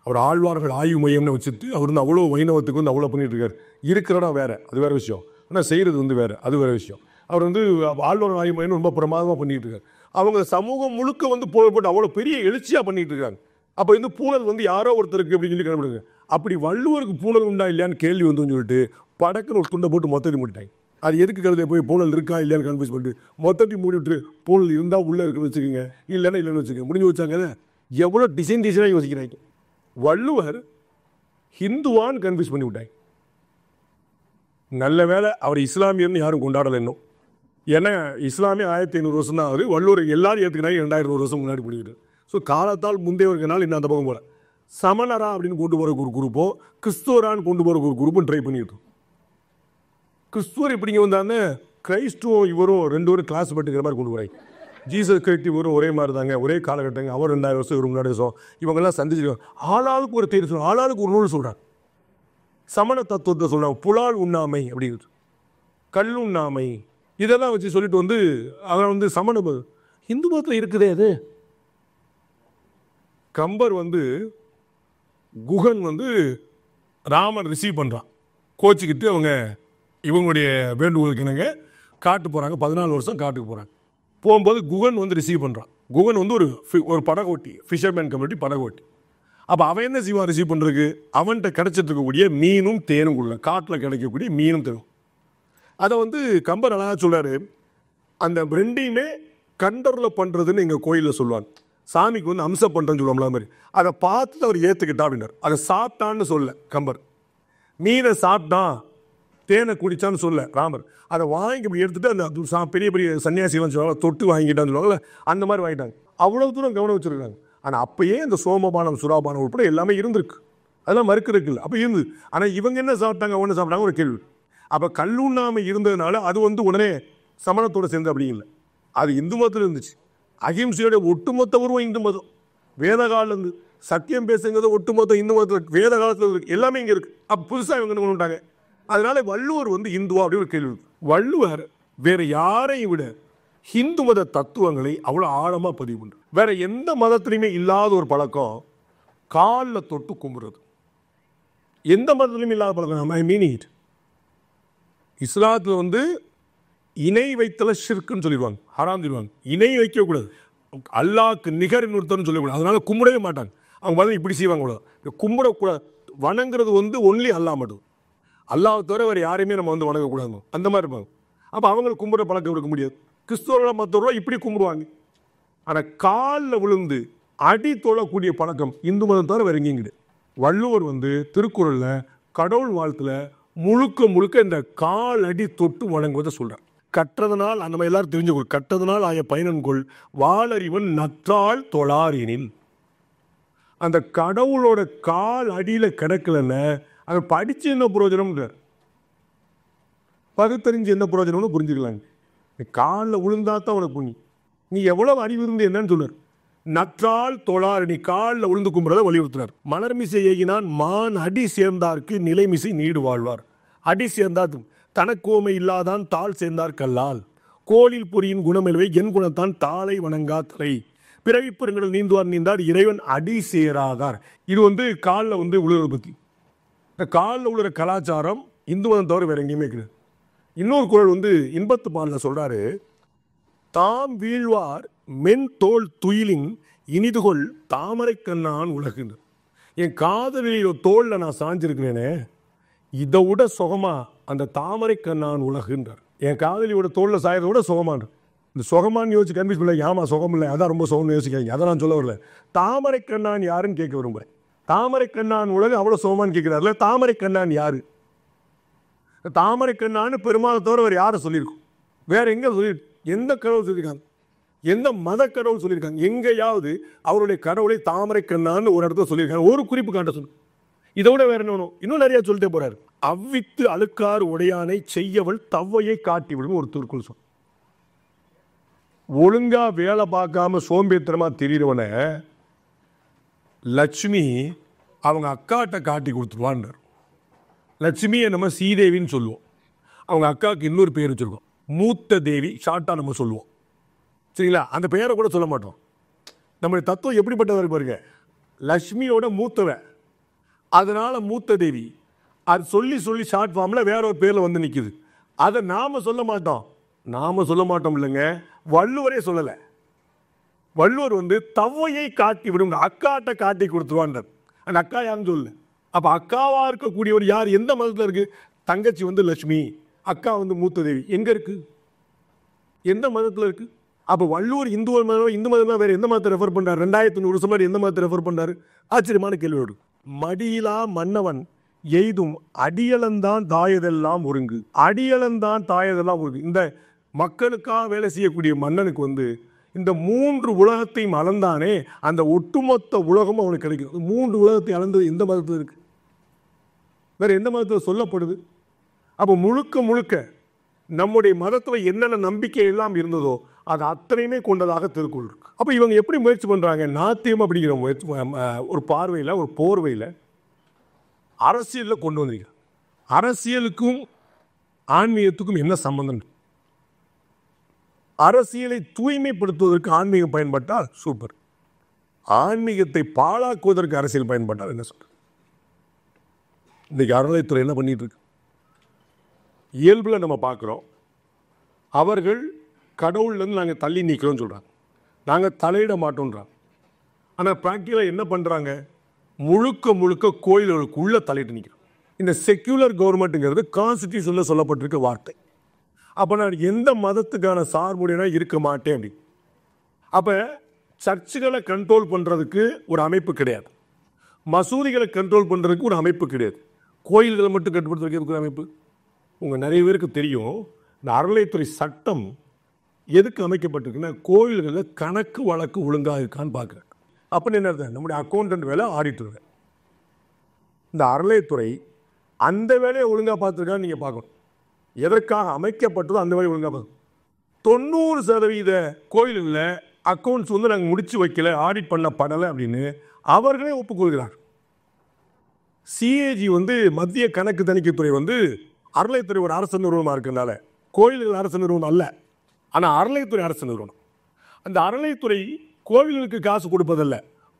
அவர் ஆழ்வார்கள் ஆய்வு மையம்னு வச்சுட்டு அவர் வந்து அவ்வளோ வைணவத்துக்கு வந்து அவ்வளோ பண்ணிட்டு இருக்காரு. இருக்கிற இடம் வேறு, அது வேறு விஷயம். ஆனால் செய்கிறது வந்து வேறு, அது வேறு விஷயம். அவர் வந்து ஆழ்வார்கள் ஆய்வு மையம் ரொம்ப பிரமாதமாக பண்ணிட்டு இருக்காரு. அவங்க சமூகம் முழுக்க வந்து போட்டு அவ்வளோ பெரிய எழுச்சியாக பண்ணிட்டு இருக்காங்க. அப்போ வந்து பூனல் வந்து யாரோ ஒருத்தருக்கு அப்படின்னு சொல்லி கண்டுபிடுங்க. அப்படி வள்ளுவருக்கு பூனல் உண்டா இல்லையான்னு கேள்வி வந்து சொல்லிட்டு படக்குன்னு ஒரு துண்டை போட்டு மொத்தத்தை மூடிட்டாங்க. அது எதுக்கு கருதை போய் பூனல் இருக்கா இல்லையான்னு கன்ஃபியூஸ் பண்ணிட்டு மொத்தத்தையும் மூடி விட்டு பூனல் இருந்தால் உள்ளே இருக்குன்னு வச்சுக்கோங்க, இல்லைன்னா இல்லைன்னு வச்சுக்கோங்க, முடிஞ்சு வச்சாங்க. எவ்வளோ டிசைனாக யோசிக்கிறாங்க. வள்ளுவர் ஹிந்துவான்னு கன்ஃபியூஸ் பண்ணி விட்டாங்க. நல்ல வேலை அவர் இஸ்லாமியர்னு யாரும் கொண்டாடலை இன்னும். ஏன்னா இஸ்லாமிய 1500 வருஷம் தான் ஆகுது. வள்ளுவர் எல்லாரும் ஏற்றுக்கிறாங்க 2000 வருஷம் முன்னாடி பண்ணிக்கிட்டு. ஸோ காலத்தால் முந்தைய இருக்கிறனால இன்னும் அந்த பக்கம் போல சமணரா அப்படின்னு கொண்டு போகிற ஒரு குரூப்போ கிறிஸ்துவரான்னு கொண்டு போகிற ஒரு குரூப்பும் ட்ரை பண்ணிட்டு. கிறிஸ்துவர் இப்படிங்க வந்தாங்க, கிரைஸ்துவும் இவரும் ரெண்டு பேரும் கிளாஸ் பட்டுக்கிற மாதிரி கொண்டு போகிறாங்க. ஜீசஸ் கிறிஸ்து இவரும் ஒரே மாதிரி தாங்க, ஒரே காலகட்டங்க. அவர் 2000 வருஷம் இவர் முன்னாடி வருஷம் இவங்கெல்லாம் சந்திச்சிருக்காங்க. ஆளாளுக்கு ஒரு தேர்வு சொல்கிறாங்க, ஆளாளுக்கு ஒரு நூல் சொல்கிறாங்க. சமண தத்துவத்தை சொல்கிறாங்க. புலால் உண்ணாமை அப்படிங்கிறது, கல் உண்ணாமை, இதெல்லாம் வச்சு சொல்லிட்டு வந்து அவன் வந்து சமண இந்து மதத்தில் இருக்குதே. அது கம்பர் வந்து குகன் வந்து ராமன் ரிசீவ் பண்ணுறான், கோச்சிக்கிட்டு அவங்க இவங்களுடைய வேண்டுகோளுக்கு என்னங்க காட்டு போகிறாங்க. 14 வருஷம் காட்டுக்கு போகிறாங்க. போகும்போது குகன் வந்து ரிசீவ் பண்ணுறான். குகன் வந்து ஒரு படகோட்டி, ஃபிஷர்மேன் கம்யூனிட்டி படகோட்டி. அப்போ அவன் என்ன செய்வான் ரிசீவ் பண்ணுறதுக்கு? அவன்கிட்ட கிடைச்சிட்டு இருக்கக்கூடிய மீனும் தேனும் கொடுங்க, காட்டில் கிடைக்கக்கூடிய மீனும் தேனும். அதை வந்து கம்பர் அழகாக சொல்கிறாரு. அந்த ரெண்டையுமே கண்டரில் பண்ணுறதுன்னு எங்கள் கோயிலில் சொல்லுவாங்க. சாமிக்கு வந்து அம்சம் பண்ணுறேன்னு சொல்லுவோம்ல மாதிரி. அதை பார்த்து அவர் ஏற்றுக்கிட்டா அப்படின்னார். அதை சாப்பிட்டான்னு சொல்ல கம்பர். மீனை சாப்பிட்டான், தேனை குடித்தான்னு சொல்ல ராமர். அதை வாங்கி இப்படி எடுத்துகிட்டு அந்த பெரிய பெரிய சன்னியாசிலாம் சொல்லுவாங்க, தொட்டு வாங்கிட்டான்னு சொல்லுவாங்கல்ல, அந்த மாதிரி வாங்கிட்டாங்க. அவ்வளோ தூரம் கவனம் வச்சுருக்காங்க. ஆனால் அப்போயே இந்த சோமபானம் சுறாபானம் உட்பட எல்லாமே இருந்திருக்கு, அதெல்லாம் மறுக்கிறதுக்கு இல்லை, அப்போ இருந்து. ஆனால் இவங்க என்ன சாப்பிட்டாங்க, ஒன்று சாப்பிட்டாங்க ஒரு கேள்வி. அப்போ கல்லுண்ணாமை இருந்ததுனால அது வந்து உடனே சமணத்தோடு சேர்ந்து அப்படி இல்லை, அது இந்து மதத்தில் இருந்துச்சு. அகிம்சையோட ஒட்டுமொத்த உருவம் இந்து மதம். வேத காலிலேருந்து சத்தியம் பேசுங்கிறது ஒட்டுமொத்த இந்து மதத்தில் வேத காலத்தில் இருக்குது, எல்லாமே இங்கே இருக்குது. அப்போ புதுசாக இவங்க என்ன பண்ணிட்டாங்க? அதனால வள்ளுவர் வந்து இந்துவா அப்படி ஒரு கேள்வி. வள்ளுவர் வேற யாரையும் விட ஹிந்து மத தத்துவங்களை அவ்வளோ ஆழமாக பதிவு பண்ணுறார். வேற எந்த மதத்திலையுமே இல்லாத ஒரு பழக்கம் காலில் தொட்டு கும்பிடுறது. எந்த மதத்திலையும் இல்லாத பழக்கம். ஐ மீன் இட். இஸ்லாத்தில் வந்து இணை வைத்தல ஷிர்க்குன்னு சொல்லிடுவாங்க, ஹராம் சொல்லிடுவாங்க. இணை வைக்கக்கூடாது, அல்லாஹ்க்கு நிகர் இன்னொருத்தர்னு சொல்லக்கூடாது. அதனால கும்பிடவே மாட்டாங்க. அவங்க வந்து இப்படி செய்வாங்க கூடாது, கும்பிடக்கூடாது. வணங்குறது வந்து ஒன்லி அல்லாஹ் மட்டும், அல்லாஹ் தவிர வேறு யாரையுமே நம்ம வந்து வணங்கக்கூடாது, அந்த மாதிரி இருப்பாங்க. அப்போ அவங்களுக்கு கும்பிட பழக்கம் இருக்க முடியாது. கிறிஸ்தவர்கள் மற்றவர்கள் இப்படி கும்பிடுவாங்க. ஆனால் காலில் விழுந்து அடி தொழக்கூடிய பழக்கம் இந்து மதம் தவிர வேறு எங்கேயும் கிடையாது. வள்ளுவர் வந்து திருக்குறளில் கடவுள் வாழ்த்துல முழுக்க முழுக்க இந்த கால் அடி தொட்டு வணங்குவதை சொல்கிறார். கற்றதனால் நம்ம எல்லாரும் தெரிஞ்சுக்கொள், கற்றதனால் ஆய பயனன்கொள் வாளறிவன் நற்றால் தொழாரினில். அந்த கடவுளோட கால் அடியில் கிடக்கலன்னு அதை படித்து என்ன பிரயோஜனம்ன்றார். பகுத்தறிஞ்சு என்ன பிரயோஜனம்னு புரிஞ்சுக்கலாங்க. நீ காலில் விழுந்தா தான் உனக்கு புண்ணி. நீ எவ்வளவு அறிவு இருந்து என்னன்னு சொன்னார். நற்றால் தொழார், நீ காலில் விழுந்து கும்பிட்றத வலியுறுத்துறார். மலர்மிசை ஏகினான் மான் அடி சேர்ந்தார்க்கு நிலைமிசை நீடு வாழ்வார். அடி சேர்ந்தார் தனக்கோமை இல்லாதான் தாள் சேர்ந்தார் கல்லால். கோலில் பொறியின் குணமெழுவை என் குணத்தான் தாளை வணங்கா தலை. பிறவி பெருங்கடல் நீந்துவார் நீந்தார் இறைவன் அடி சேராதார். இது வந்து காலில் வந்து உழுறதை பற்றி. இந்த காலில் உழுற கலாச்சாரம் இந்து மதம் தவிர வேறு எங்கேயுமே கிடையாது. இன்னொரு குறள் வந்து இன்பத்து பாலில் சொல்கிறாரு, தாம் வீழ்வார் மென் தோல் துயிலின் இனிதுகொள் தாமரை கண்ணான் உலகுன்னு. என் காதலில் தோளில் நான் சாஞ்சிருக்கிறேனே, இதை விட சுகமா அந்த தாமரை கண்ணான் உலகுன்றார். என் காதலியோட தோளில் சாயறதை விட சுகமான. இந்த சுகமானு யோசிச்சு கன்ஃபியூஸ் பண்ணல, ஏமா சுகம் இல்லை அதான் ரொம்ப சுகம்னு யோசிக்காங்க. அதை நான் சொல்ல வரல. தாமரை கண்ணான் யாருன்னு கேட்க விரும்புகிறேன். தாமரை கண்ணான் உலகு அவ்வளோ சுகமானு கேட்குறாருல, தாமரை கண்ணான் யாரு? தாமரை கண்ணான்னு பெருமாளை தவிர வேறு யாரை சொல்லியிருக்கோம்? வேற எங்கே சொல்லி, எந்த கடவுள் சொல்லியிருக்காங்க? எந்த மத கடவுள் சொல்லியிருக்காங்க? எங்கேயாவது அவருடைய கடவுளை தாமரை கண்ணான்னு ஒரு இடத்துல சொல்லியிருக்காங்க? ஒரு குறிப்பு காட்ட சொல்லு. இதோட வேற இன்னும் நிறைய சொல்லிட்டே போறாரு. அவ்வித்து அழுக்காறு உடையானை செய்யவள் தவ்வையை காட்டிவிடும் ஒரு திருக்குறள் சொல். ஒழுங்கா வேலை பார்க்காம சோம்பேத்திரமா தெரிகிறவன லட்சுமி அவங்க அக்காட்ட காட்டி கொடுத்துருவான்னு. லட்சுமியை நம்ம ஸ்ரீதேவின்னு சொல்லுவோம். அவங்க அக்காவுக்கு இன்னொரு பேர் வச்சுருக்கோம், மூத்த தேவி, ஷார்ட்டாக நம்ம சொல்லுவோம். சரிங்களா? அந்த பேரை கூட சொல்ல மாட்டோம். நம்முடைய தத்துவம் எப்படிப்பட்டவர் பாருங்க. லட்சுமியோட மூத்தவன், அதனால் மூத்த தேவி. அது சொல்லி சொல்லி ஷார்ட் ஃபார்மில் வேற ஒரு பேரில் வந்து நிற்கிது. அதை நாம் சொல்ல மாட்டோம் இல்லைங்க, வள்ளுவரே சொல்லலை. வள்ளுவர் வந்து தவ்வையை காட்டி விடும், அக்காட்ட காட்டி கொடுத்துருவான்றார். அந்த அக்கா யாருன்னு சொல்லு. அப்போ அக்காவாக இருக்கக்கூடியவர் யார், எந்த மதத்தில் இருக்குது? தங்கச்சி வந்து லட்சுமி, அக்கா வந்து மூத்த தேவி. எங்கே இருக்குது? எந்த மதத்தில் இருக்குது? அப்போ வள்ளுவர் இந்து மதம் வேறு எந்த மதத்தை ரெஃபர் பண்ணுறாரு? 2100 வருஷம் மாதிரி எந்த மதத்தை ரெஃபர் பண்ணுறாரு? ஆச்சரியமான கேள்வியோடு. மடியிலா மன்னவன் எய்தும் அடியலந்தான் தாயதெல்லாம் ஒருங்கு. அடியலந்தான் தாயதெல்லாம் ஒருங்கு. இந்த மக்களுக்காக வேலை செய்யக்கூடிய மன்னனுக்கு வந்து இந்த 3 உலகத்தையும் அளந்தானே, அந்த ஒட்டுமொத்த உலகமும் அவனுக்கு கிடைக்கும். 3 உலகத்தை அளந்தது எந்த மதத்தில் இருக்குது? வேற எந்த மதத்தில் சொல்லப்படுது? அப்போ முழுக்க நம்முடைய மதத்தில் என்னென்ன நம்பிக்கை எல்லாம் இருந்ததோ அது அத்தனையுமே கொண்டதாக திருக்குறள் இருக்கு. அப்போ இவங்க எப்படி முயற்சி பண்ணுறாங்க? நாத்தியம் அப்படிங்கிற முயற்சி ஒரு பார்வையில், ஒரு போர்வையில் அரசியலில் கொண்டு வந்திருக்கிறாங்க. அரசியலுக்கும் ஆன்மீகத்துக்கும் என்ன சம்பந்தம்? அரசியலை தூய்மைப்படுத்துவதற்கு ஆன்மீகம் பயன்பட்டால் சூப்பர், ஆன்மீகத்தை பாழாக்குவதற்கு அரசியல் பயன்பட்டால் என்ன சொல்றது? இன்றைக்கி அறநிலையத்துறை என்ன பண்ணிட்டு இருக்கு? இயல்பில் நம்ம பார்க்குறோம், அவர்கள் கடவுள்லேருந்து நாங்கள் தள்ளி நிற்கிறோம்னு சொல்கிறாங்க, நாங்கள் தலையிட மாட்டோன்றாங்க. ஆனால் ப்ராக்டிக்கலாக என்ன பண்ணுறாங்க? முழுக்க கோயில்களுக்குள்ளே தலையிட்டு நிற்கிறோம். இந்த செக்யூலர் கவர்மெண்ட்டுங்கிறது கான்ஸ்டிடியூஷனில் சொல்லப்பட்டிருக்க வார்த்தை. அப்போ நான் எந்த மதத்துக்கான சார்புடையனா இருக்க மாட்டேன் அப்படி. அப்போ சர்ச்சுகளை கண்ட்ரோல் பண்ணுறதுக்கு ஒரு அமைப்பு கிடையாது, மசூதிகளை கண்ட்ரோல் பண்ணுறதுக்கு ஒரு அமைப்பு கிடையாது, கோயில்களை மட்டும் கட்டுப்படுத்துறதுக்கு ஒரு அமைப்பு. உங்கள் நிறைய பேருக்கு தெரியும், இந்த அறநிலையத்துறை சட்டம் எதுக்கு அமைக்கப்பட்டிருக்குன்னா கோயில்களில் கணக்கு வழக்கு ஒழுங்காக இருக்கான்னு பார்க்குறேன். அப்படின்னு என்ன அர்த்தம்? நம்முடைய அக்கௌண்டன்ட் வேலை, ஆடிட்டர் வேலை. இந்த அறநிலையத்துறை அந்த வேலையை ஒழுங்காக பார்த்துருக்கான்னு நீங்கள் பார்க்கணும். எதற்காக அமைக்கப்பட்டதோ அந்த வேலையை ஒழுங்காக பார்க்கணும். 90% கோயில்களில் அக்கௌண்ட்ஸ் வந்து நாங்கள் முடித்து வைக்கல, ஆடிட் பண்ணப்படலை அப்படின்னு அவர்களே ஒப்புக்கொள்கிறார். சிஏஜி வந்து மத்திய கணக்கு தணிக்கைத்துறை வந்து அறநிலையத்துறை ஒரு அரசு நிறுவனமாக இருக்கிறதுனால கோயில்கள் அரசு நிறுவனம் அல்ல, ஆனால் அறநிலையத்துறை அரசு நிறுவனம். அந்த அறநிலையத்துறை கோவில்களுக்கு காசு கொடுப்பதில்ல,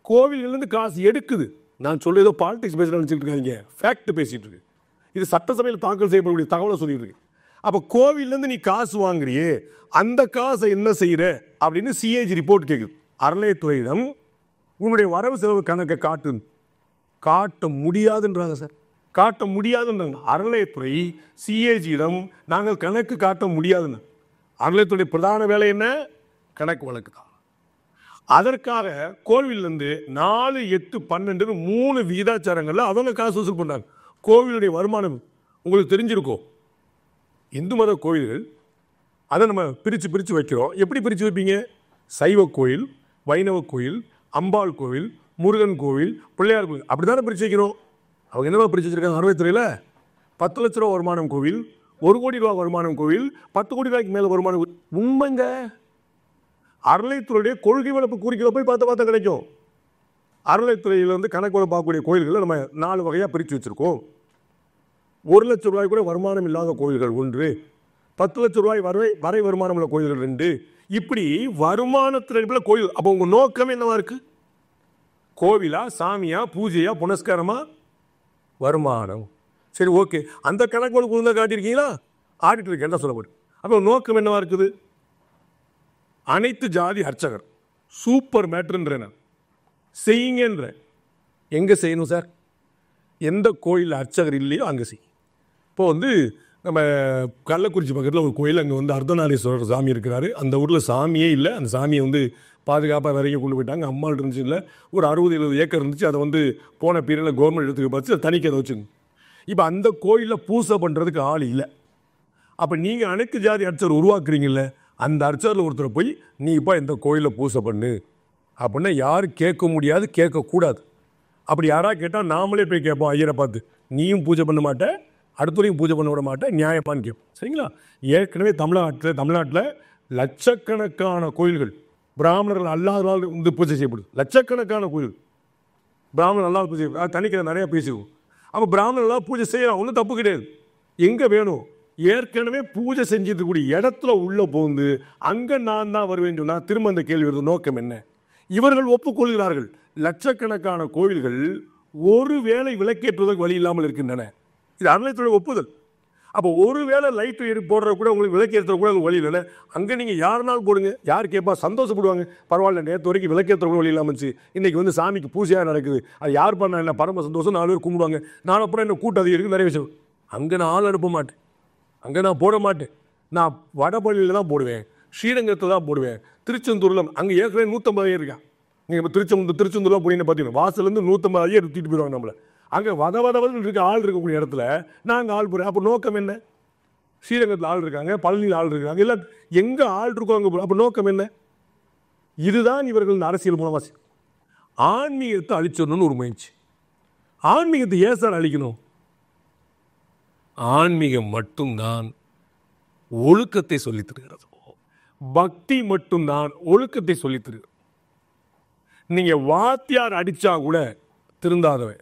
கோவில்கள்லேருந்து காசு எடுக்குது. நான் சொல்ல ஏதோ பாலிடிக்ஸ் பேச நினச்சிட்டு இருக்காங்க, ஃபேக்ட் பேசிகிட்டு இருக்கு. இது சட்டசபையில் தாக்கல் செய்யப்படக்கூடிய தகவலை சொல்லிட்டு இருக்கு. அப்போ கோவில்லேருந்து நீ காசு வாங்குறியே, அந்த காசை என்ன செய்கிற அப்படின்னு சிஏஜி ரிப்போர்ட் கேட்குது. அறநிலையத்துறையிடம் உன்னுடைய வரவு செலவு கணக்கை காட்ட முடியாதுன்றாங்க சார், காட்ட முடியாதுன்றாங்க. அறநிலையத்துறை சிஏஜியிடம் நாங்கள் கணக்கு காட்ட முடியாதுன்னு. அறநிலையத்துடைய பிரதான வேலை என்ன? கணக்கு வழக்கு தான். அதற்காக கோவிலிருந்து 4, 8, 12 3 விகிதாச்சாரங்களில் அவங்க காசு வசூல் பண்ணுறாங்க. கோவிலுடைய வருமானம் உங்களுக்கு தெரிஞ்சிருக்கும். இந்து மத கோயில்கள் அதை நம்ம பிரித்து வைக்கிறோம். எப்படி பிரித்து வைப்பீங்க? சைவ கோயில், வைணவ கோயில், அம்பாள் கோவில், முருகன் கோவில், பிள்ளையார் கோவில், அப்படி தானே பிரித்து வைக்கிறோம். அவங்க என்னவா பிரித்து வச்சுருக்காங்க? அறநிலையத்துறையில் 10 லட்ச ரூபா வருமானம் கோவில், 1 கோடி ரூபா வருமானம் கோவில், 10 கோடி ரூபாய்க்கு மேலே வருமானம் கோவில். உண்மைங்க. அறநிலையத்துறையுடைய கொள்கை வளர்ப்பு குறிக்கோளை போய் பார்த்தா கிடைக்கும். அறநிலையத்துறையில் வந்து கணக்கு வளர்ப்பு பார்க்கக்கூடிய கோயில்களை நம்ம 4 வகையாக பிரித்து வச்சுருக்கோம். 1 லட்ச ரூபாய் கூட வருமானம் இல்லாத கோயில்கள் 1, 10 லட்ச ரூபாய் வரை வருமானம் உள்ள கோயில்கள் 2, இப்படி வருமானத்தில் கோயில். அப்போ உங்கள் நோக்கம் என்னவா இருக்குது? கோவிலா, சாமியா, பூஜையா, புனஸ்காரமா, வருமானம். சரி, ஓகே, அந்த கணக்கு வழக்கு ஒழுங்காக காட்டியிருக்கீங்களா? ஆடிட்டருக்கு என்ன சொல்லப்படும்? அப்போ நோக்கம் என்னவா இருக்குது? அனைத்து ஜாதி அர்ச்சகர் சூப்பர் மேட்ருன்றேன், செய்யுங்கன்ற. எங்கே செய்யணும் சார்? எந்த கோயில் அர்ச்சகர் இல்லையோ அங்கே செய். இப்போ வந்து நம்ம கள்ளக்குறிச்சி பக்கத்தில் ஒரு கோயில், அங்கே வந்து அர்த்தநாரீஸ்வரர் சாமி இருக்கிறாரு. அந்த ஊரில் சாமியே இல்லை. அந்த சாமியை வந்து பாதுகாப்பாக வரைக்கும் கொண்டு போயிட்டாங்க. அம்மாள் இருந்துச்சு இல்லை, ஒரு 60-70 ஏக்கர் இருந்துச்சு. அதை வந்து போன பீரியடில் கவர்மெண்ட் எடுத்துக்க பார்த்து தனிக்கு அதை வச்சுங்க. இப்போ அந்த கோயிலில் பூசை பண்ணுறதுக்கு ஆள் இல்லை. அப்போ நீங்கள் அனைத்து ஜாதி அர்ச்சகர் உருவாக்குறீங்கல்ல, அந்த அர்ச்சகரில் ஒருத்தரை போய் நீ இப்போ இந்த கோயிலில் பூசை பண்ணு அப்படின்னா யாரும் கேட்க முடியாது, கேட்கக்கூடாது. அப்படி யாராவது கேட்டால் நாமளே போய் கேட்போம் ஐயரை பார்த்து, நீயும் பூஜை பண்ண மாட்டேன், அடுத்தவரையும் பூஜை பண்ண விட மாட்டேன், நியாயமானு கேட்போம். சரிங்களா? ஏற்கனவே தமிழ்நாட்டில் லட்சக்கணக்கான கோயில்கள் பிராமணர்கள் அல்லாதவர்கள் வந்து பூஜை செய்யப்படுது. லட்சக்கணக்கான கோயில்கள் பிராமணர் அல்லாத பூஜை, தனிக்கிற நிறையா பேசிடுவோம். அப்போ பிராமணர்களாக பூஜை செய்யலாம், ஒன்றும் தப்பு கிடையாது. எங்கே வேணும்? ஏற்கனவே பூஜை செஞ்சதுக்கூடிய இடத்துல உள்ளே போந்து அங்கே நான் தான் வருவேன் சொன்னால் திரும்ப அந்த கேள்வி வருது, நோக்கம் என்ன? இவர்கள் ஒப்புக்கொள்கிறார்கள் லட்சக்கணக்கான கோயில்கள் ஒரு வேளை விளக்கேற்றுவதற்கு வழி இல்லாமல் இருக்கின்றன. இது அறநிலையத்துறை ஒப்புதல். அப்போ ஒரு வேளை லைட்டு போடுற கூட உங்களுக்கு விளக்கேற்ற கூட வழி இல்லைல்ல. அங்கே நீங்கள் யாருனாலும் போடுங்க, யார் கேட்பா? சந்தோஷப்படுவாங்க. பரவாயில்ல, நேற்று வரைக்கும் விளக்கேற்ற கூட வழி இல்லாமல் இருந்துச்சு, இன்றைக்கி வந்து சாமிக்கு பூஜையாக நடக்குது, அது யார் பண்ணா என்ன பரம சந்தோஷம், 4 பேர் கும்பிடுவாங்க. நான் அப்புறம் என்ன கூட்டம் அதிகம் நிறைய விஷயம். அங்கே நான் ஆள் அனுப்ப மாட்டேன், அங்கே நான் போட மாட்டேன். நான் வடபள்ளியில் தான் போடுவேன், ஸ்ரீரங்கத்தில் தான் போடுவேன், திருச்செந்தூரில். அங்கே ஏற்கனவே 150 ஐயர் இருக்கா. நீங்கள் இப்போ திருச்செந்தூர்லாம் போனீங்கன்னு பார்த்தீங்கன்னா வாசலேருந்து 150 ஐயர் தூக்கிட்டு போயிடுவாங்க நம்மளை. அங்கே வதவதவன்னு இருக்க ஆள் இருக்கக்கூடிய இடத்துல நாங்கள் ஆள் போடுறேன். அப்போ நோக்கம் என்ன? ஸ்ரீரங்கத்தில் ஆள் இருக்காங்க, பழனியில் ஆள் இருக்காங்க, இல்லை எங்கே ஆள் இருக்கோ அங்கே போகிறோம். அப்போ நோக்கம் என்ன? இதுதான் இவர்கள் இந்த அரசியல் மூலமாக ஆன்மீகத்தை அழிச்சிடணும்னு ஒரு முயற்சி. ஆன்மீகத்தை ஏன் சார் அழிக்கணும்? ஆன்மீகம் மட்டும்தான் ஒழுக்கத்தை சொல்லித் தருகிறது. பக்தி மட்டும்தான் ஒழுக்கத்தை சொல்லித் தருகிறது. நீங்கள் வாத்தியார் அடித்தா கூட திருந்தாதவன்,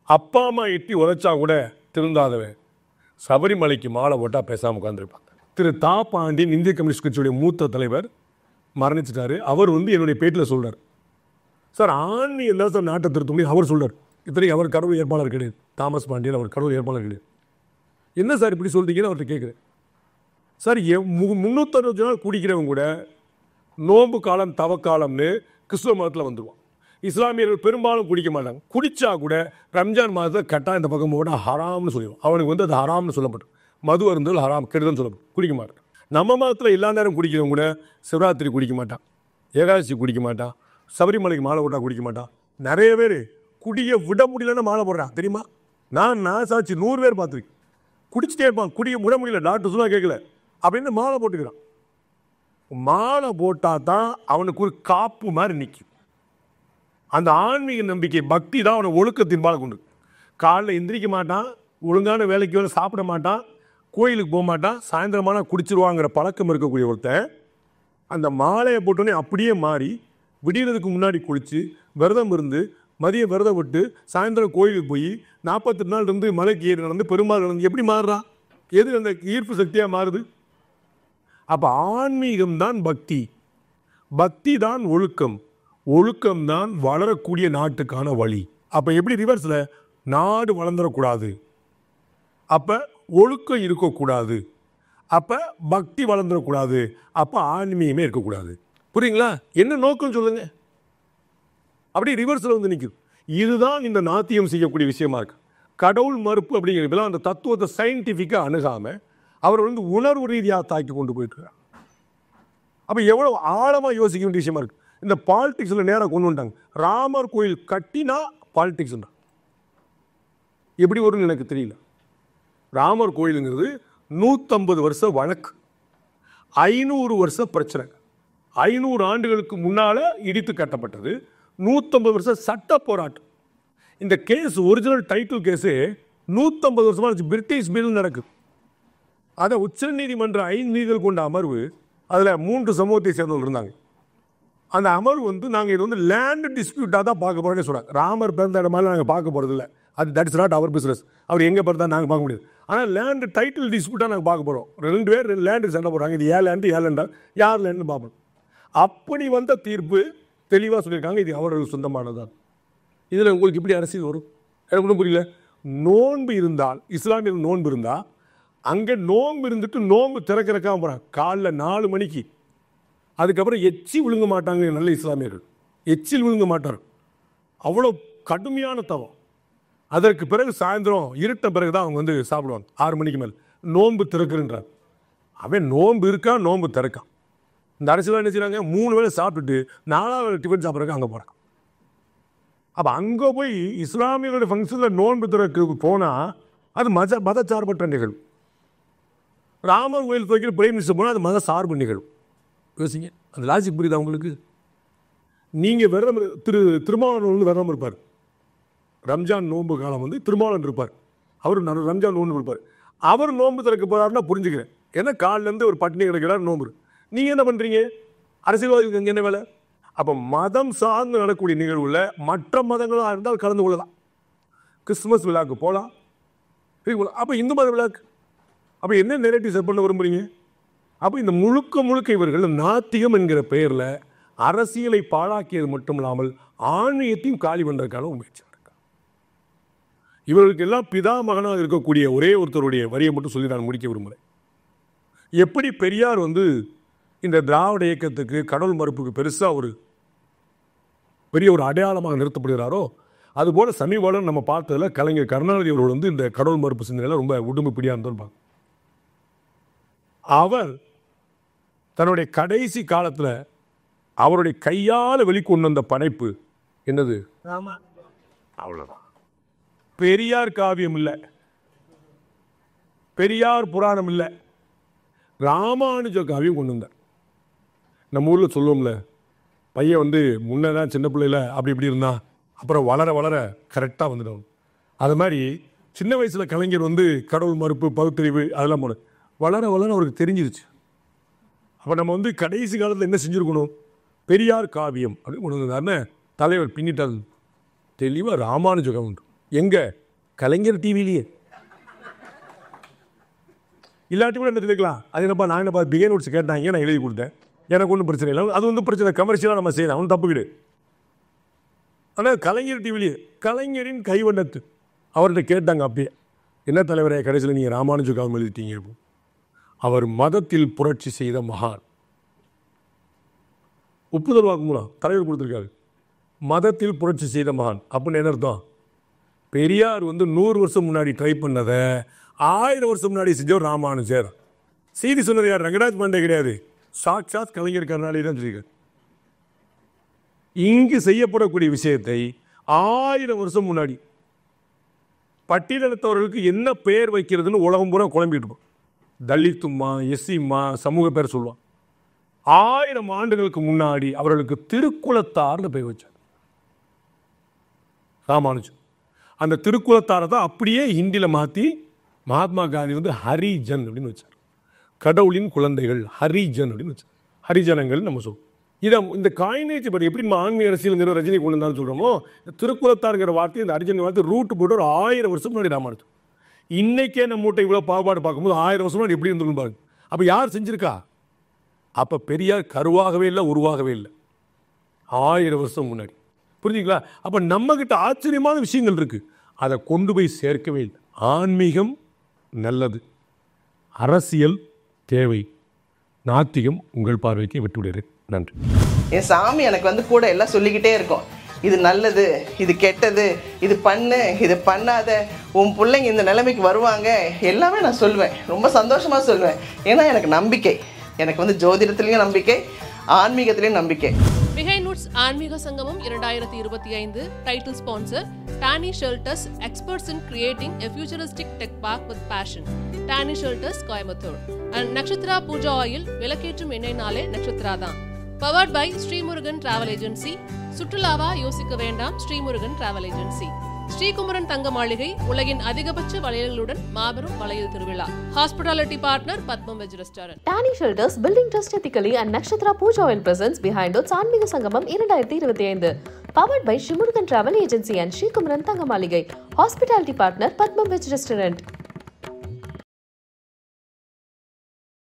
அப்பா அம்மா எட்டி உதைச்சா கூட திருந்தாதவன், சபரிமலைக்கு மாலை போட்டால் பேசாமல் உட்காந்துருப்பாங்க. திரு தா பாண்டியன் இந்திய கம்யூனிஸ்ட் கட்சியுடைய மூத்த தலைவர் மரணிச்சிட்டாரு. அவர் வந்து என்னுடைய பேட்டில் சொல்கிறார், சார் ஆன்மீகம் தான் சார் நாட்டை திருத்த முடியும். அவர் சொல்கிறார், இத்தனைக்கு அவர் கடவுள் ஏற்பாளர் கிடையாது. தாமஸ் பாண்டியன் அவர் கடவுள் ஏற்பாளர் கிடையாது. என்ன சார் இப்படி சொல்கிறீங்கன்னு அவர்கிட்ட கேட்குறேன். சார் 360 நாள் குடிக்கிறவங்க கூட நோன்பு காலம் தவக்காலம்னு கிறிஸ்துவ மதத்தில் வந்துடுவான். இஸ்லாமியர்கள் பெரும்பாலும் குடிக்க மாட்டாங்க. குடித்தா கூட ரம்ஜான் மாதத்தை கட்டாக இந்த பக்கம் போட்டால் ஹராம்னு சொல்லிடுவோம். அவனுக்கு வந்து அது ஹராம்னு சொல்லப்படும். மது அருந்தல் ஹராம் கெடுதல்னு சொல்லப்படும். குடிக்க மாட்டான். நம்ம மதத்தில் எல்லா நேரம் குடிக்கிறவங்க கூட சிவராத்திரி குடிக்க மாட்டான், ஏகாதசி குடிக்க மாட்டான், சபரிமலைக்கு மாலை போட்டால் குடிக்க மாட்டான். நிறைய பேர் குடியை விட முடியலன்னு மாலை போடுறான் தெரியுமா? நான் சாட்சி 100 பேர் பார்த்துருக்கேன். குடிச்சிட்டே இருப்பான், குடியை விட முடியல, டாக்டர் சொன்னால் கேட்கல அப்படின்னு மாலை போட்டுக்கிறான். மாலை போட்டால் தான் அவனுக்கு ஒரு காப்பு மாதிரி நிற்கும். அந்த ஆன்மீக நம்பிக்கை பக்தி தான் அவனை ஒழுக்கத்தின்பால் கொண்டு. காலைல எந்திரிக்க மாட்டான், ஒழுங்கான வேலைக்கு வேலை சாப்பிட மாட்டான், கோயிலுக்கு போக மாட்டான், சாயந்தரமான குடிச்சிருவாங்கிற பழக்கம் இருக்கக்கூடிய ஒருத்தன் அந்த மாலையை போட்டோன்னே அப்படியே மாறி விடியறதுக்கு முன்னாடி குளித்து விரதம் இருந்து மதியம் விரதம் விட்டு சாயந்தரம் கோயிலுக்கு போய் 48 நாள் இருந்து மலைக்கு ஏறி நடந்து பெருமாள் நடந்து எப்படி மாறுறான்? எது அந்த ஈர்ப்பு சக்தியாக மாறுது? அப்போ ஆன்மீகம் தான் பக்தி, பக்தி தான் ஒழுக்கம், ஒழுக்கம்தான் வளரக்கூடிய நாட்டுக்கான வழி. அப்போ எப்படி ரிவர்ஸில் நாடு வளர்ந்துடக்கூடாது, அப்போ ஒழுக்கம் இருக்கக்கூடாது, அப்போ பக்தி வளர்ந்துடக்கூடாது, அப்போ ஆன்மீகமே இருக்கக்கூடாது. புரியுங்களா? என்ன நோக்கம் சொல்லுங்க. அப்படி ரிவர்ஸில் வந்து நிற்குது. இதுதான் இந்த நாத்தியம் செய்யக்கூடிய விஷயமா இருக்கு. கடவுள் மறுப்பு அப்படிங்கிறதுலாம் அந்த தத்துவத்தை சயின்டிஃபிக்காக அணுகாமல் அவர் வந்து உணர்வு ரீதியாக தாக்கி கொண்டு போயிட்டுருக்காங்க. அப்போ எவ்வளோ ஆழமாக யோசிக்க வேண்டிய விஷயமா இருக்குது. இந்த பாலிடிக்ஸில் நேராக கொண்டு வந்துட்டாங்க. ராமர் கோயில் கட்டினா பாலிடிக்ஸ்ன்றா எப்படி வரும்னு எனக்கு தெரியல. ராமர் கோயிலுங்கிறது 150 வருஷம் வழக்கு, 500 வருஷம் பிரச்சனை. 500 ஆண்டுகளுக்கு முன்னால் இடித்து கட்டப்பட்டது, 150 வருஷம் சட்ட போராட்டம். இந்த கேஸ் ஒரிஜினல் டைட்டில் கேஸு 150 வருஷமாக பிரிட்டிஷ் மீது நடக்குது. அதை உச்சநீதிமன்ற 5 நீதிகள் கொண்ட அமர்வு, அதில் 3 சமூகத்தை சேர்ந்தவர்கள் இருந்தாங்க. அந்த அமர்வு வந்து நாங்கள் இது வந்து லேண்ட் டிஸ்பியூட்டாக தான் பார்க்க போகிறோன்னு சொல்கிறாங்க. ராமர் பிறந்த இடமாதிரி நாங்கள் பார்க்க போகிறது இல்லை, அது that is not our business. அவர் எங்கே பிறந்தா நாங்கள் பார்க்க முடியாது. ஆனால் லேண்டு டைட்டில் டிஸ்பியூட்டாக நாங்கள் பார்க்க போகிறோம். 2 பேர் லேண்டு சண்டை போடுறாங்க, இது ஏன் லேண்டா யார் லேண்டுன்னு பார்ப்போம். அப்படி வந்த தீர்ப்பு தெளிவாக சொல்லியிருக்காங்க, இது அவர்கள் சொந்தமானதான். இதில் உங்களுக்கு இப்படி அரசியல் வரும்? எனக்கு ஒன்றும் புரியல. நோன்பு இருந்தால், இஸ்லாமியர்கள் நோன்பு இருந்தால் அங்கே நோன்பு இருந்துட்டு நோன்பு திறக்கிறக்காம போகிறாங்க காலைல 4 மணிக்கு. அதுக்கப்புறம் எச்சி விழுங்க மாட்டாங்க நல்ல இஸ்லாமியர்கள், எச்சில் விழுங்க மாட்டார். அவ்வளோ கடுமையான தவம். அதற்கு பிறகு சாயந்தரம் இருட்ட பிறகு தான் அவங்க வந்து சாப்பிடுவாங்க 6 மணிக்கு மேலே. நோன்பு திறக்குன்றார். அவன் நோன்பு இருக்கா, நோன்பு திறக்கான். இந்த அரசியல் என்ன செய்கிறாங்க? 3 வேளை சாப்பிட்டுட்டு 4ஆவது வேளை டிஃபன் சாப்பிட்றதுக்கு அங்கே போகிறாங்க. அப்போ அங்கே போய் இஸ்லாமியர்களுடைய ஃபங்க்ஷனில் நோன்பு திறக்கு போனால் அது மதச்சார்பற்ற நிகழ்வு. ராமர் கோயில் துவைக்கிற பிரைம் மினிஸ்டர் போனால் அது மத சார்பு நிகழ்வு. யோசிங்க, அந்த லாஜிக் புரியுதா உங்களுக்கு? நீங்கள் விரதம் திருமாவளவன் வந்து விரதம் இருப்பார், ரம்ஜான் நோன்பு காலம் வந்து திருமாவளவன் இருப்பார். அவர் ரம்ஜான் நோன்பு இருப்பார். அவர் நோன்பு திறக்க போகிறாருன்னா புரிஞ்சுக்கிறேன். ஏன்னா காலிலேருந்து ஒரு பட்டினி கிடக்கிறார் நோன்பு. நீங்கள் என்ன பண்ணுறீங்க? அரசியல்வாதிகளுக்கு அங்கே என்ன வேலை? அப்போ மதம் சார்ந்து நடக்கக்கூடிய நிகழ்வுல மற்ற மதங்களாக இருந்தால் கலந்து கொள்ளலாம். கிறிஸ்துமஸ் விழாவுக்கு போகலாம். அப்போ இந்து மத விழாக்கு அப்போ என்ன நெரேட்டிவ் செட் பண்ண விரும்புறீங்க? அப்போ இந்த முழுக்க இவர்கள் நாத்திகம் என்கிற பெயரில் அரசியலை பாழாக்கியது மட்டும் இல்லாமல் ஆன்மீகத்தையும் காலி பண்ணுறதுக்கான முயற்சி நடக்க. இவர்களுக்கு எல்லாம் பிதா மகனாக இருக்கக்கூடிய ஒரே ஒருத்தருடைய வரியை மட்டும் சொல்லி நான் முடிக்க விரும்புகிறேன். எப்படி பெரியார் வந்து இந்த திராவிட இயக்கத்துக்கு கடவுள் மறுப்புக்கு பெருசாக ஒரு பெரிய ஒரு அடையாளமாக நிறுத்தப்படுகிறாரோ, அதுபோல் சமீபம் நம்ம பார்த்ததில் கலைஞர் கருணாநிதி அவர்கள் வந்து இந்த கடவுள் மறுப்பு சிந்தனையில் ரொம்ப உடுமைப்பிடியாக இருந்திருப்பாங்க. அவர் தன்னுடைய கடைசி காலத்தில் அவருடைய கையால் வெளிக்கொண்டு வந்த படைப்பு என்னது? அவ்வளோதான். பெரியார் காவியம் இல்லை, பெரியார் புராணம் இல்லை, ராமானுஜ காவியம் கொண்டு வந்தார். நம்ம ஊரில் சொல்லுவோம்ல, பையன் வந்து முன்னதான் சின்ன பிள்ளையில் அப்படி இப்படி இருந்தான், அப்புறம் வளர வளர கரெக்டாக வந்துடும். அது மாதிரி சின்ன வயசில் கலைஞர் வந்து கடவுள் மறுப்பு பகுத்தறிவு அதெல்லாம் போன வளர வளர அவருக்கு தெரிஞ்சிருச்சு. அப்போ நம்ம வந்து கடைசி காலத்தில் என்ன செஞ்சுருக்கணும்? பெரியார் காவியம் அப்படின்னு கொண்டு வந்தாருன்னு தலைவர் பின்னிட்டார். தெளிவாக ராமானுஜ காவியம் எங்கே? கலைஞர் டிவிலேயே. இல்லாட்டி கூட என்ன தெரிஞ்சுக்கலாம். அது என்னப்பா நான் என்னப்பா பிகே நோட்ஸ் கேட்டாங்க, நான் எழுதி கொடுத்தேன், எனக்கு ஒன்றும் பிரச்சனை இல்லை. அது வந்து பிரச்சனை கமர்ஷியலாக நம்ம செய்யலாம், ஒன்றும் தப்பு கிடையாது. ஆனால் கலைஞர் டிவிலேயே கலைஞரின் கைவண்ணத்து அவர்கிட்ட கேட்டாங்க அப்பயே, என்ன தலைவரே கடைசியில் நீங்கள் ராமானுஜ காவியம் எழுதிட்டீங்க? அவர் மதத்தில் புரட்சி செய்த மகான். ஒப்புதல் வாக்குமூலம் தலைவர் கொடுத்துருக்காரு. மதத்தில் புரட்சி செய்த மகான் அப்படின்னு என்ன அர்த்தம்? பெரியார் வந்து 100 வருஷம் முன்னாடி ட்ரை பண்ணதை 1000 வருஷம் முன்னாடி செஞ்சவர் ராமானுஜர். செய்தி சொன்னது யார்? ரங்கராஜ் பாண்டே கிடையாது, சாட்சாத் கலைஞர் கருணாநிதி தான் சொல்லியிருக்காரு. இங்கு செய்யப்படக்கூடிய விஷயத்தை 1000 வருஷம் முன்னாடி பட்டியலினத்தவர்களுக்கு என்ன பெயர் வைக்கிறதுன்னு உலகம் பூரா குழம்பிட்டு இருப்போம். தலித்தும்மா, எஸ்சிம்மா, சமூக பேர் சொல்லுவான். 1000 ஆண்டுகளுக்கு முன்னாடி அவர்களுக்கு திருக்குலத்தார்னு பெயர் வச்சார் ராமானுஜன். அந்த திருக்குலத்தாரை தான் அப்படியே ஹிந்தியில் மாற்றி மகாத்மா காந்தி வந்து ஹரிஜன் அப்படின்னு வச்சார். கடவுளின் குழந்தைகள் ஹரிஜன் அப்படின்னு வச்சார். ஹரிஜனங்கள் நம்ம சொல்லுவோம். இதை இந்த காயினேஜ் படி எப்படி நம்ம ஆன்மீக அரசியல் ரஜினி கொண்டு வந்தாலும் சொல்கிறோமோ, திருக்குலத்தாருங்கிற வார்த்தை, இந்த ஹரிஜன் வார்த்தை ரூட்டு போட்டு ஒரு 1000 வருஷம் முன்னாடி ராமானுஜன். இன்னைக்கே நம்ம மூட்டை இவ்வளோ பாகுபாடு பார்க்கும்போது 1000 வருஷம் முன்னாடி எப்படி இருந்துன்னு பாருங்க. அப்போ யார் செஞ்சிருக்கா? அப்போ பெரியார் கருவாகவே இல்லை, உருவாகவே இல்லை, 1000 வருஷம் முன்னாடி. புரிஞ்சுங்களா? அப்போ நம்மக்கிட்ட ஆச்சரியமான விஷயங்கள் இருக்குது, அதை கொண்டு போய் சேர்க்கவே இல்லை. ஆன்மீகம் நல்லது, அரசியல் தேவை, நாத்திகம் உங்கள் பார்வைக்கு விட்டுவிடுகிறேன். நன்றி. என் சாமி எனக்கு வந்து கூட எல்லாம் சொல்லிக்கிட்டே இருக்கும். இது நல்லது, இது கெட்டது, இது பண்ணு, இது பண்ணாத, உன் பிள்ளைங்க இந்த நிலைமைக்கு வருவாங்க, எல்லாமே நான் சொல்லுவேன். ரொம்ப சந்தோஷமாக சொல்லுவேன். ஏன்னா எனக்கு நம்பிக்கை, எனக்கு வந்து ஜோதிடத்துலேயும் நம்பிக்கை, ஆன்மீகத்திலையும் நம்பிக்கை. பிகை நூட்ஸ் ஆன்மீக சங்கமம் 2025 title sponsor Tani Shelters, experts in creating a futuristic tech park with passion. Tani Shelters, Coimbatore. And Nakshatra Pooja oil, விளக்கேற்றும் எண்ணெய் நாளே நக்ஷத்ரா தான். Powered by Sri Murugan travel agency. சுற்றுலாவா யோசிக்க வேண்டாம், ஸ்ரீமுருகன் டிராவல் ஏஜென்சி. ஸ்ரீகுமரன் தங்க மாளிகை, உலகின் அதிகபட்ச வளையல்களுடன் மாபெரும் வளையல் திருவிழா. Hospitality partner Padmam veg restaurant. Tani Shelters, building trust ethically and Nakshatra Puja Oil presents behind Oats Aanmiga Sangamam 2025. Powered by Shrimurugan Travel Agency and Srikumaran Thangamaligai. Hospitality partner Padmam Veg Restaurant.